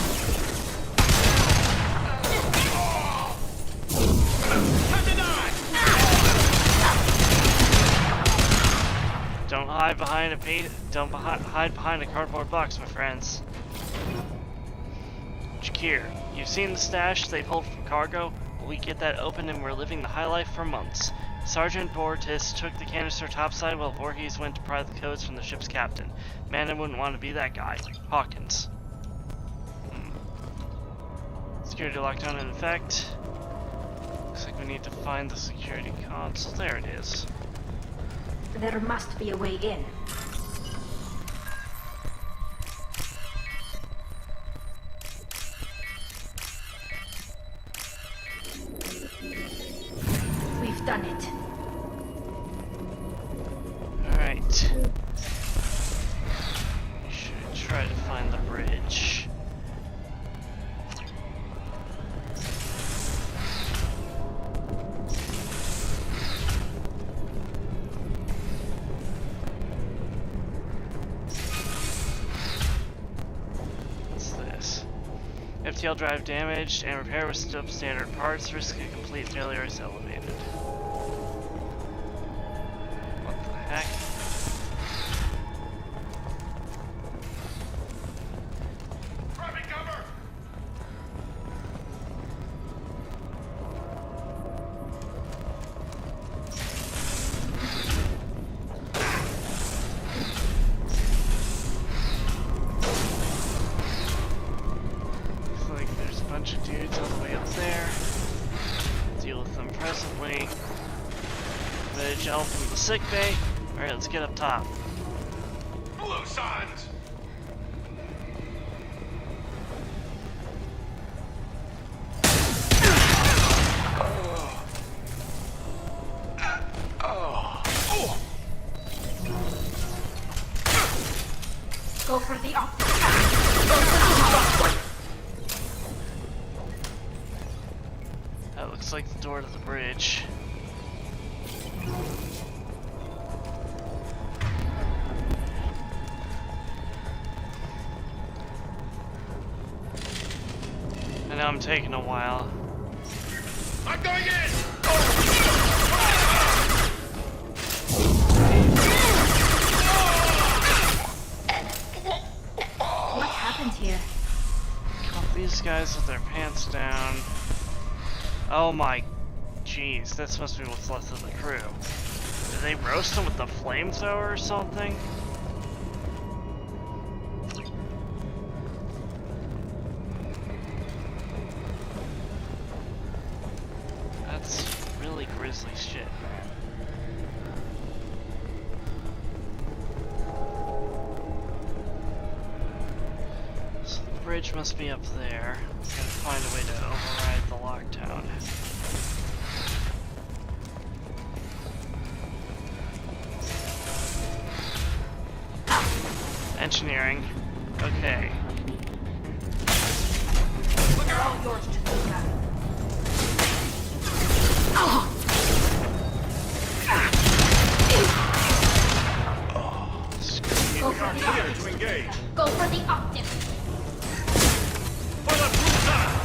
[SPEAKER 3] Don't hide behind hide behind a cardboard box, my friends. Jakir, you've seen the stash they pulled from cargo? Well, we get that open and we're living the high life for months. Sergeant Bortis took the canister topside while Voorhees went to pry the codes from the ship's captain. Man, I wouldn't want to be that guy. Hawkins. Security lockdown in effect. Looks like we need to find the security console. There it is.
[SPEAKER 21] There must be a way in. We've done it.
[SPEAKER 3] Alright. We should try to find the bridge. What's this? FTL drive damaged and repair with substandard parts. Risk of complete failure is elevated. What the heck?
[SPEAKER 11] Grabbing cover!
[SPEAKER 3] Bunch of dudes all the way up there. Deal with them presently. Ready to jump from the sick bay. Alright, let's get up top.
[SPEAKER 11] Blue signs!
[SPEAKER 8] Go for the up. Go for the up.
[SPEAKER 3] That looks like the door to the bridge. I know I'm taking a while.
[SPEAKER 11] I'm going in!
[SPEAKER 8] What happened here?
[SPEAKER 3] Caught these guys with their pants down. Oh my, jeez, this must be what's left of the crew. Did they roast them with the flamethrower or something? That's really grisly shit, man. So the bridge must be up there. Gotta find a way to override the lockdown. Engineering. Okay.
[SPEAKER 8] They're all yours to do that. Go for the optics.
[SPEAKER 11] To engage.
[SPEAKER 8] Go for the optics.
[SPEAKER 11] For the blue signs!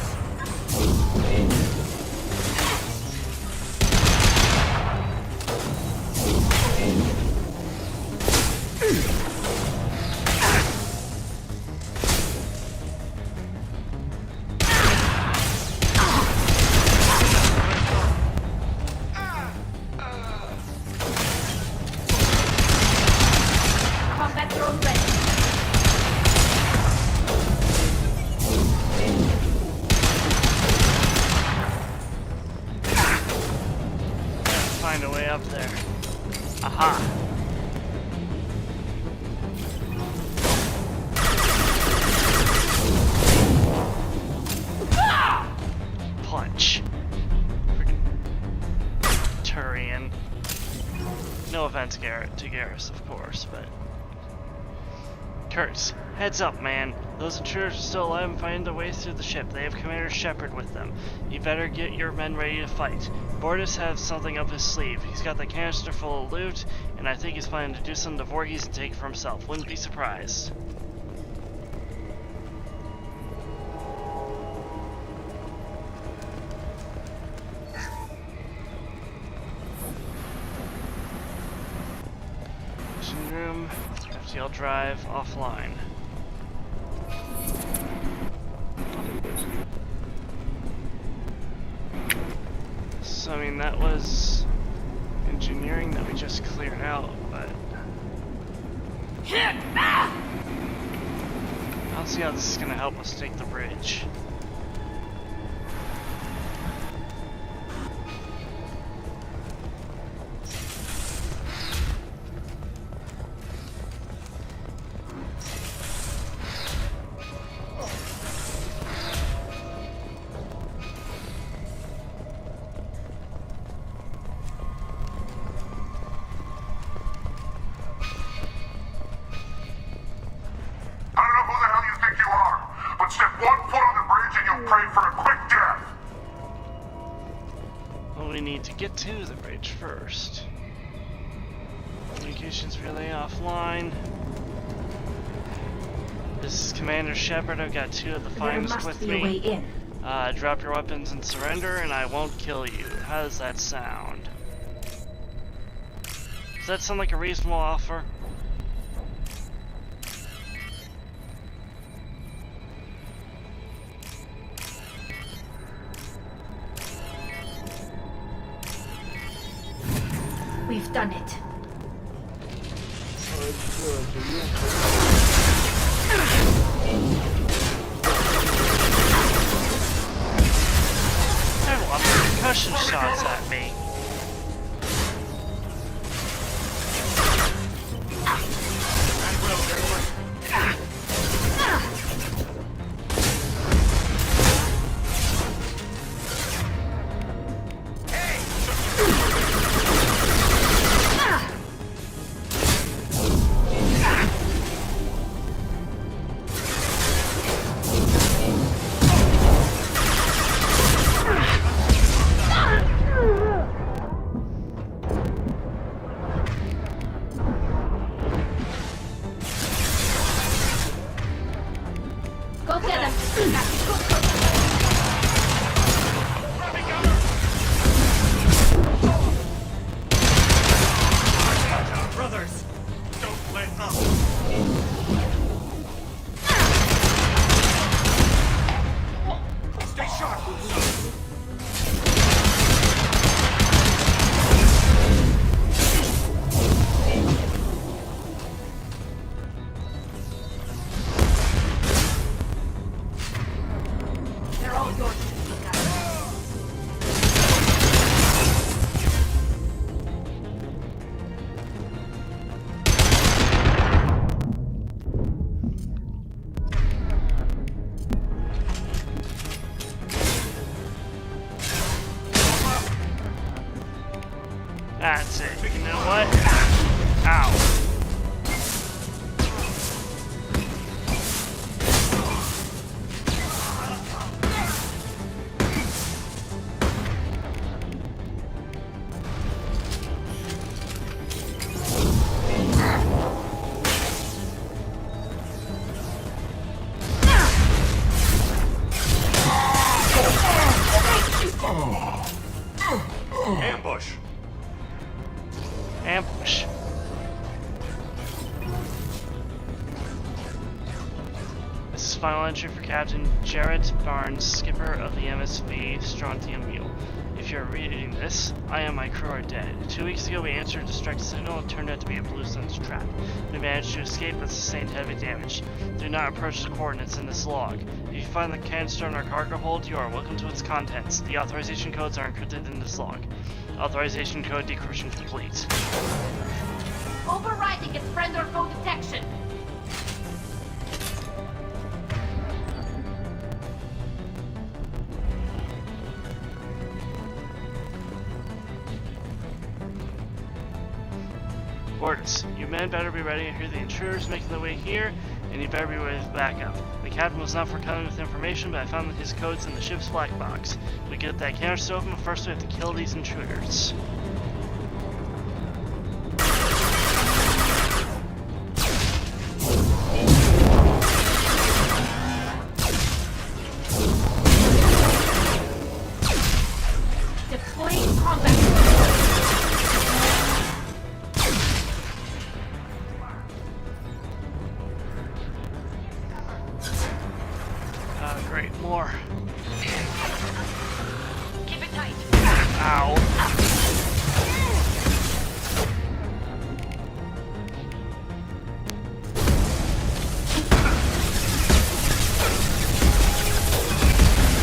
[SPEAKER 8] Combat drone ready.
[SPEAKER 3] Find a way up there. Aha. Punch. Freaking Turian. No offense, Garrett, to Garrus, of course, but... Kurtz, heads up, man. Those intruders are still alive and finding their way through the ship. They have Commander Shepard with them. You better get your men ready to fight. Bortus has something up his sleeve. He's got the canister full of loot, and I think he's planning to do something to Voorhees and take it for himself. Wouldn't be surprised. Mission room, FTL drive, offline. So, I mean, that was engineering that we just cleared out, but... I don't see how this is going to help us take the bridge. Get to the bridge first. Communications relay offline. This is Commander Shepard. I've got 2 of the finest with me. Drop your weapons and surrender, and I won't kill you. How does that sound? Does that sound like a reasonable offer?
[SPEAKER 21] We've done it.
[SPEAKER 3] They're lobbing concussion shots at me.
[SPEAKER 21] Go get him.
[SPEAKER 11] Brothers, don't let up. Stay sharp.
[SPEAKER 21] They're all yours.
[SPEAKER 3] That's it. You know what? Ow.
[SPEAKER 11] Ambush.
[SPEAKER 3] Ambush. This is final entry for Captain Jarrett Barnes, skipper of the MSV Strontium Mule. If you're reading this, I and my crew are dead. 2 weeks ago we answered a distress signal. It turned out to be a Blue Sun's trap. We managed to escape but sustained heavy damage. Do not approach the coordinates in this log. If you find the canister in our cargo hold, you are welcome to its contents. The authorization codes are encrypted in this log. Authorization code decryption complete.
[SPEAKER 21] Overriding its friend or foe detection.
[SPEAKER 3] Orders. You men better be ready to hear the intruders making their way here, and you better be ready with backup. The captain was not forthcoming with information, but I found his codes in the ship's black box. We get that canister open, but first we have to kill these intruders.
[SPEAKER 21] Deploying combat.
[SPEAKER 3] Great, more.
[SPEAKER 21] Keep it tight.
[SPEAKER 3] Ow.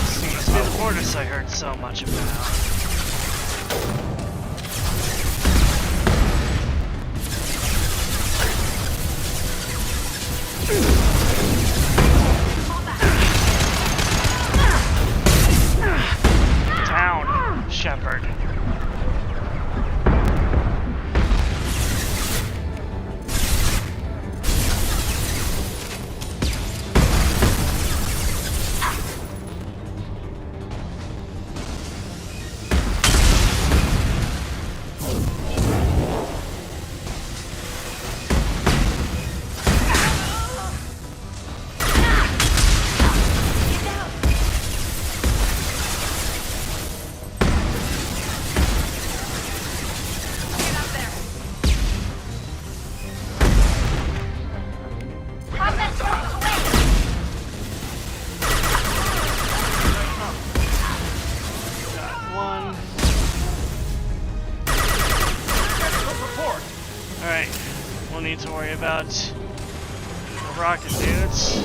[SPEAKER 3] This must be the mortis I heard so much about. Down, Shepard. about the rocket dudes.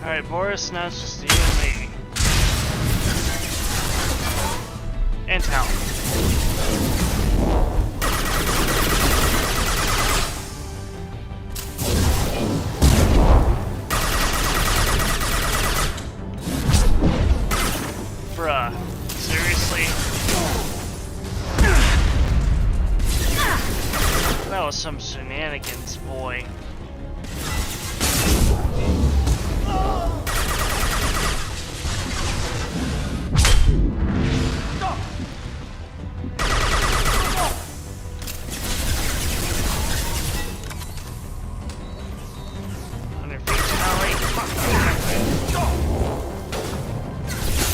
[SPEAKER 3] Alright, Boris, now it's just you and me. And Tal. Bruh, seriously? That was some shenanigans, boy.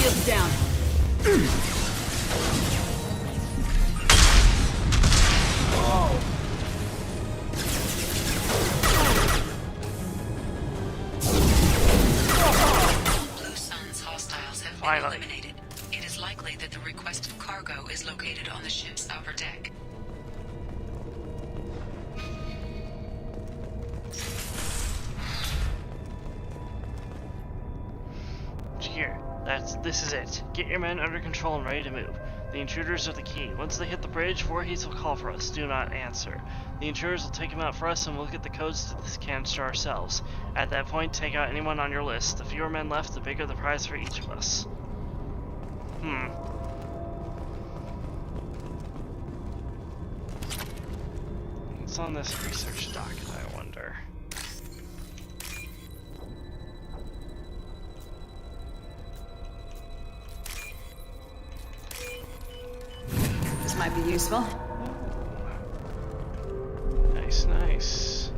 [SPEAKER 4] Shields down.
[SPEAKER 16] Blue Sun's hostiles have been eliminated. It is likely that the requested cargo is located on the ship's upper deck.
[SPEAKER 3] Here, this is it. Get your men under control and ready to move. The intruders are the key. Once they hit the bridge, Voorhees will call for us. Do not answer. The intruders will take him out for us, and we'll get the codes to this canister ourselves. At that point, take out anyone on your list. The fewer men left, the bigger the prize for each of us. What's on this research docket, I wonder?
[SPEAKER 4] This might be useful.
[SPEAKER 3] Nice, nice.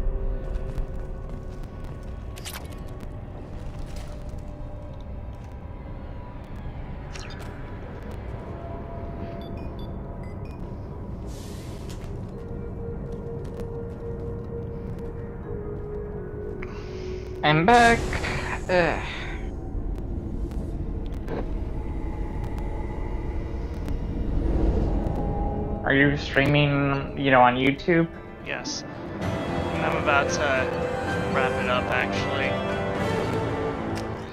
[SPEAKER 1] I'm back. Are you streaming, on YouTube?
[SPEAKER 3] Yes. I'm about to wrap it up, actually.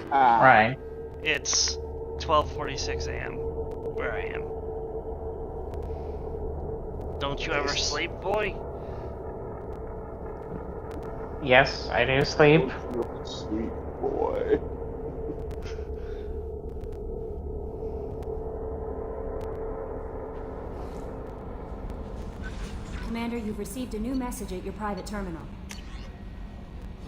[SPEAKER 1] Right.
[SPEAKER 3] It's 12:46 a.m. where I am. Don't you ever sleep, boy?
[SPEAKER 1] Yes, I do sleep.
[SPEAKER 10] Sleep, boy.
[SPEAKER 14] Commander, you've received a new message at your private terminal.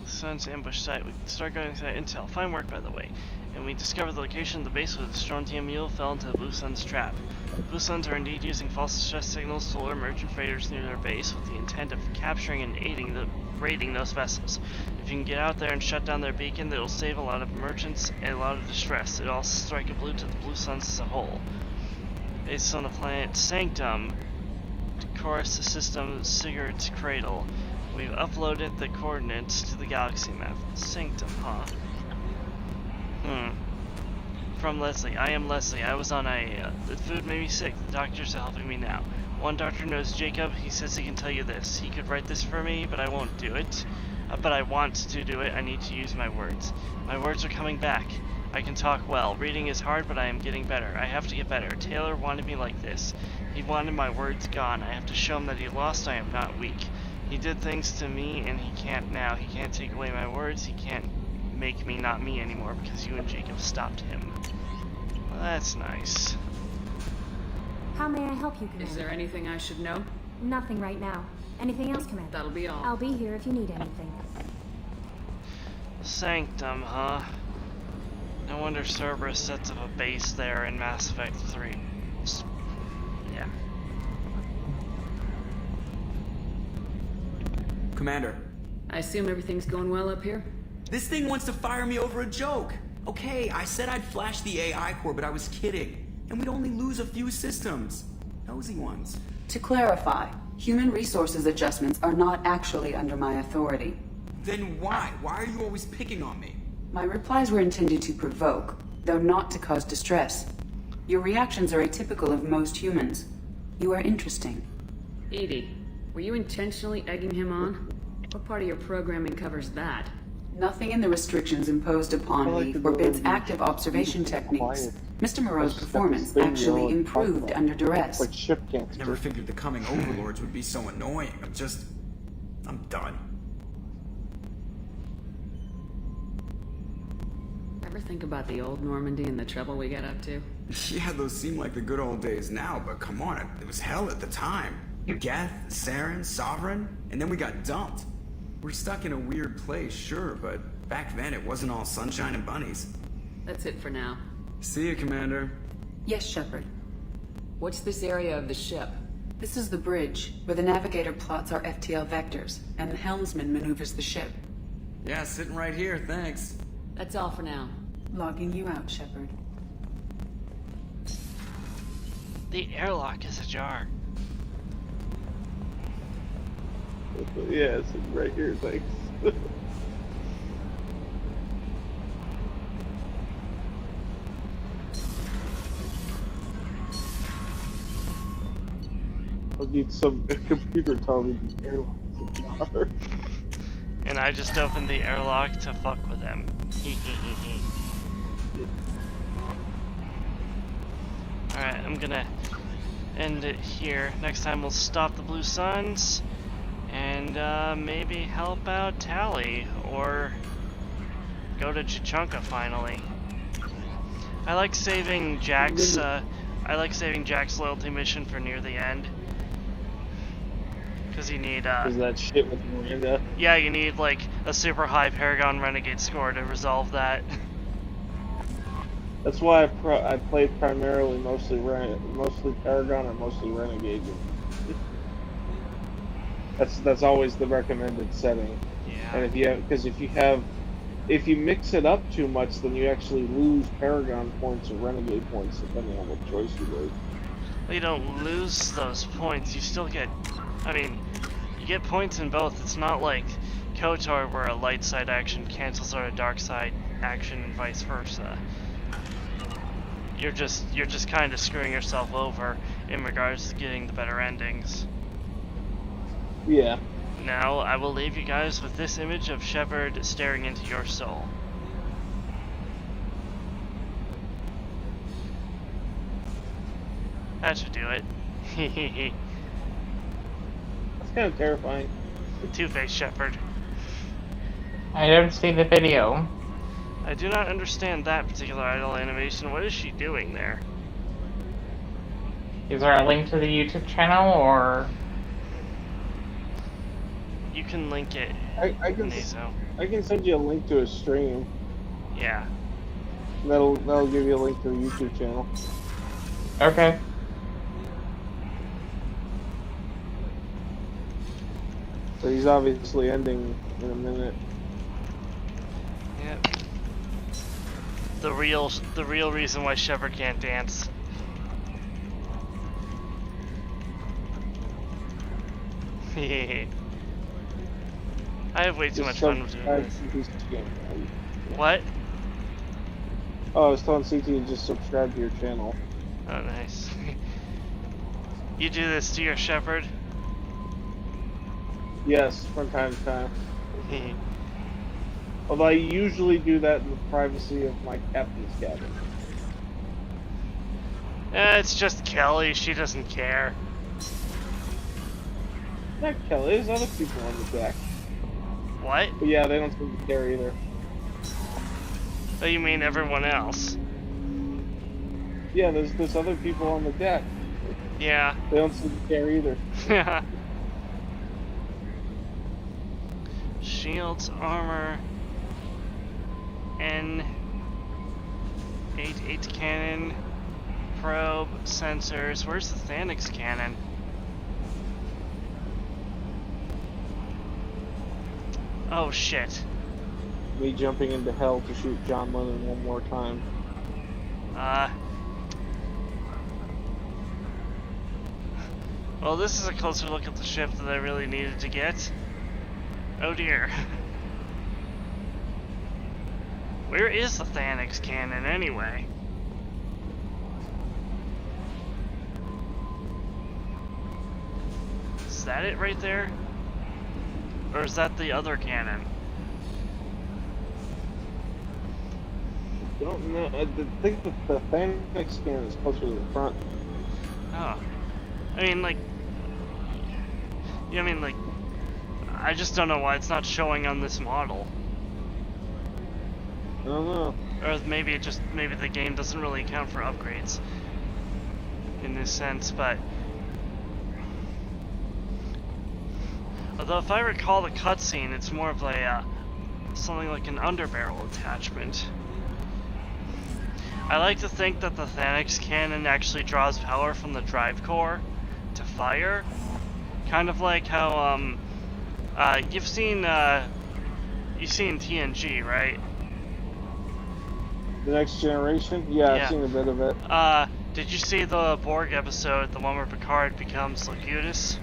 [SPEAKER 3] Sun's ambush site. We can start going to that intel. Fine work, by the way. And we discovered the location of the base where the Strontium mule fell into the Blue Sun's trap. The Blue Suns are indeed using false distress signals to lure merchant freighters near their base with the intent of capturing and raiding those vessels. If you can get out there and shut down their beacon, it'll save a lot of merchants and a lot of distress. It'll also strike a blow to the Blue Suns as a whole. Based on the planet Sanctum, Chorus System Sigurd's Cradle. We've uploaded the coordinates to the galaxy map. Sanctum, huh? From Leslie. I am Leslie. I was on IAEA. The food made me sick. The doctors are helping me now. One doctor knows Jacob. He says he can tell you this. He could write this for me, but I won't do it. But I want to do it. I need to use my words. My words are coming back. I can talk well. Reading is hard, but I am getting better. I have to get better. Taylor wanted me like this. He wanted my words gone. I have to show him that he lost. I am not weak. He did things to me, and he can't now. He can't take away my words. He can't make me not me anymore because you and Jacob stopped him. Well, that's nice.
[SPEAKER 14] How may I help you, Commander?
[SPEAKER 5] Is there anything I should know?
[SPEAKER 14] Nothing right now. Anything else, Commander?
[SPEAKER 5] That'll be all.
[SPEAKER 14] I'll be here if you need anything.
[SPEAKER 3] Sanctum, huh? No wonder Cerberus sets up a base there in Mass Effect 3. Yeah.
[SPEAKER 23] Commander.
[SPEAKER 5] I assume everything's going well up here?
[SPEAKER 23] This thing wants to fire me over a joke. Okay, I said I'd flash the AI core, but I was kidding. And we'd only lose a few systems. Nosy ones.
[SPEAKER 16] To clarify, human resources adjustments are not actually under my authority.
[SPEAKER 23] Then why? Why are you always picking on me?
[SPEAKER 16] My replies were intended to provoke, though not to cause distress. Your reactions are atypical of most humans. You are interesting.
[SPEAKER 20] Edie, were you intentionally egging him on? What part of your programming covers that?
[SPEAKER 16] Nothing in the restrictions imposed upon me forbids active observation techniques. Mr. Moreau's performance actually improved under duress.
[SPEAKER 10] Like ship
[SPEAKER 23] I
[SPEAKER 10] can't.
[SPEAKER 23] never figured the coming overlords would be so annoying. I'm done.
[SPEAKER 20] Ever think about the old Normandy and the trouble we got up to?
[SPEAKER 23] Yeah, those seem like the good old days now, but come on, it was hell at the time. Geth, Saren, Sovereign, and then we got dumped. We're stuck in a weird place, sure, but back then it wasn't all sunshine and bunnies.
[SPEAKER 20] That's it for now.
[SPEAKER 23] See you, Commander.
[SPEAKER 16] Yes, Shepard.
[SPEAKER 20] What's this area of the ship?
[SPEAKER 16] This is the bridge, where the navigator plots our FTL vectors, and the helmsman maneuvers the ship.
[SPEAKER 23] Yeah, sitting right here, thanks.
[SPEAKER 20] That's all for now.
[SPEAKER 16] Logging you out, Shepard.
[SPEAKER 3] The airlock is ajar.
[SPEAKER 10] Yeah, it's right here, thanks. I need some computer telling me the airlock's ajar.
[SPEAKER 3] And I just opened the airlock to fuck with them. Alright, I'm gonna end it here. Next time we'll stop the Blue Suns and maybe help out Tally or go to Chichanka finally. I like saving Jack's loyalty mission for near the end. Cause you need
[SPEAKER 10] Is that shit with Miranda?
[SPEAKER 3] yeah, you need like a super high Paragon Renegade score to resolve that.
[SPEAKER 10] That's why I played primarily mostly Paragon or mostly Renegade. That's always the recommended setting.
[SPEAKER 3] Yeah.
[SPEAKER 10] And if you mix it up too much, then you actually lose Paragon points or Renegade points depending on what choice you make.
[SPEAKER 3] Well, you don't lose those points. You still get, I mean, you get points in both. It's not like KOTOR where a light side action cancels out a dark side action and vice versa. You're just kind of screwing yourself over in regards to getting the better endings.
[SPEAKER 10] Yeah.
[SPEAKER 3] Now, I will leave you guys with this image of Shepard staring into your soul. That should do it.
[SPEAKER 10] That's kind of terrifying.
[SPEAKER 3] Two-Face Shepard.
[SPEAKER 1] I don't see the video.
[SPEAKER 3] I do not understand that particular idle animation. What is she doing there?
[SPEAKER 1] Is there a link to the YouTube channel, or...?
[SPEAKER 3] You can link it,
[SPEAKER 10] I can send you a link to a stream.
[SPEAKER 3] Yeah.
[SPEAKER 10] That'll give you a link to the YouTube channel.
[SPEAKER 1] Okay.
[SPEAKER 10] So he's obviously ending in a minute.
[SPEAKER 3] Yep. The real reason why Shepard can't dance. I have way too much fun with this. What?
[SPEAKER 10] Oh, I was telling CT to just subscribe to your channel.
[SPEAKER 3] Oh, nice. You do this to your Shepard?
[SPEAKER 10] Yes, from time to time. Although I usually do that in the privacy of my captain's cabin.
[SPEAKER 3] It's just Kelly, she doesn't care.
[SPEAKER 10] Not Kelly, there's other people on the deck.
[SPEAKER 3] What?
[SPEAKER 10] But yeah, they don't seem to care either.
[SPEAKER 3] Oh, you mean everyone else?
[SPEAKER 10] Yeah, there's other people on the deck.
[SPEAKER 3] Yeah.
[SPEAKER 10] They don't seem to care either.
[SPEAKER 3] Shields, armor, N8 cannon, probe, sensors. Where's the Thanix cannon? Oh shit.
[SPEAKER 10] Me jumping into hell to shoot John Lennon one more time.
[SPEAKER 3] Well, this is a closer look at the ship that I really needed to get. Oh dear. Where is the Thanix cannon anyway? Is that it right there? Or is that the other cannon?
[SPEAKER 10] I don't know. I think that the Phoenix cannon is closer to the front.
[SPEAKER 3] Oh. I mean, like... Yeah, I mean, like... I just don't know why it's not showing on this model.
[SPEAKER 10] I don't know.
[SPEAKER 3] Or maybe maybe the game doesn't really account for upgrades in this sense, but although if I recall the cutscene, it's more of a something like an underbarrel attachment. I like to think that the Thanix cannon actually draws power from the drive core to fire, kind of like how you've seen TNG, right?
[SPEAKER 10] The Next Generation? Yeah, I've seen a bit of it.
[SPEAKER 3] Did you see the Borg episode, the one where Picard becomes Locutus?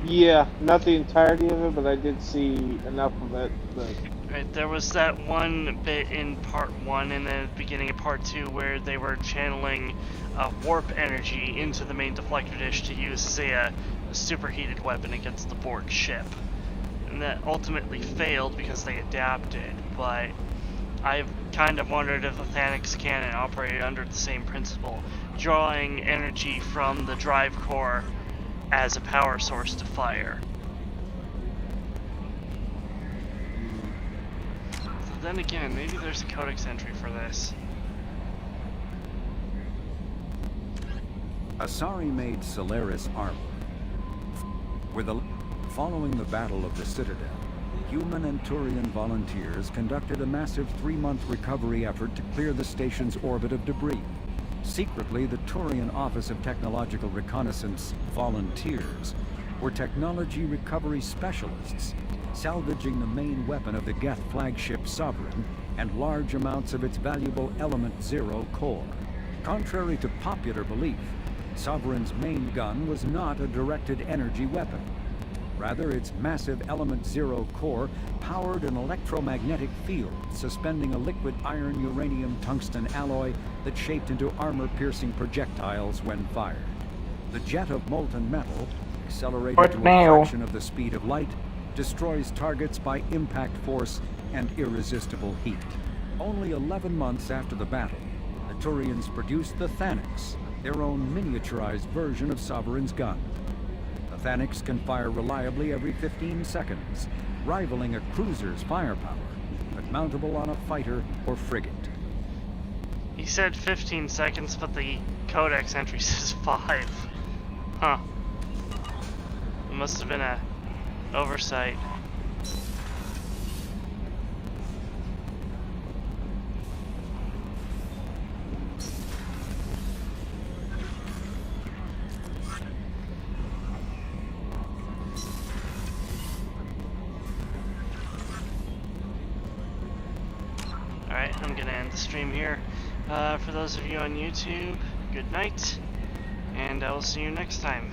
[SPEAKER 10] Yeah, not the entirety of it, but I did see enough of it. But...
[SPEAKER 3] Right, there was that one bit in part 1 and then the beginning of part 2 where they were channeling warp energy into the main deflector dish to use, say, a superheated weapon against the Borg ship. And that ultimately failed because they adapted, but I've kind of wondered if the Thanix cannon operated under the same principle, drawing energy from the drive core as a power source to fire. So then again, maybe there's a codex entry for this.
[SPEAKER 17] Asari-made Solaris armor. Following the Battle of the Citadel, human and Turian volunteers conducted a massive 3-month recovery effort to clear the station's orbit of debris. Secretly, the Turian Office of Technological Reconnaissance volunteers were technology recovery specialists, salvaging the main weapon of the Geth flagship Sovereign and large amounts of its valuable Element Zero core. Contrary to popular belief, Sovereign's main gun was not a directed energy weapon. Rather, its massive Element Zero core powered an electromagnetic field suspending a liquid iron-uranium-tungsten alloy that shaped into armor-piercing projectiles when fired. The jet of molten metal, accelerated to a fraction of the speed of light, destroys targets by impact force and irresistible heat. Only 11 months after the battle, the Turians produced the Thanix, their own miniaturized version of Sovereign's gun. The Thanix can fire reliably every 15 seconds, rivaling a cruiser's firepower, but mountable on a fighter or frigate.
[SPEAKER 3] He said 15 seconds, but the codex entry says 5. Huh. It must have been an oversight. Alright, I'm gonna end the stream here. For those of you on YouTube, good night, and I will see you next time.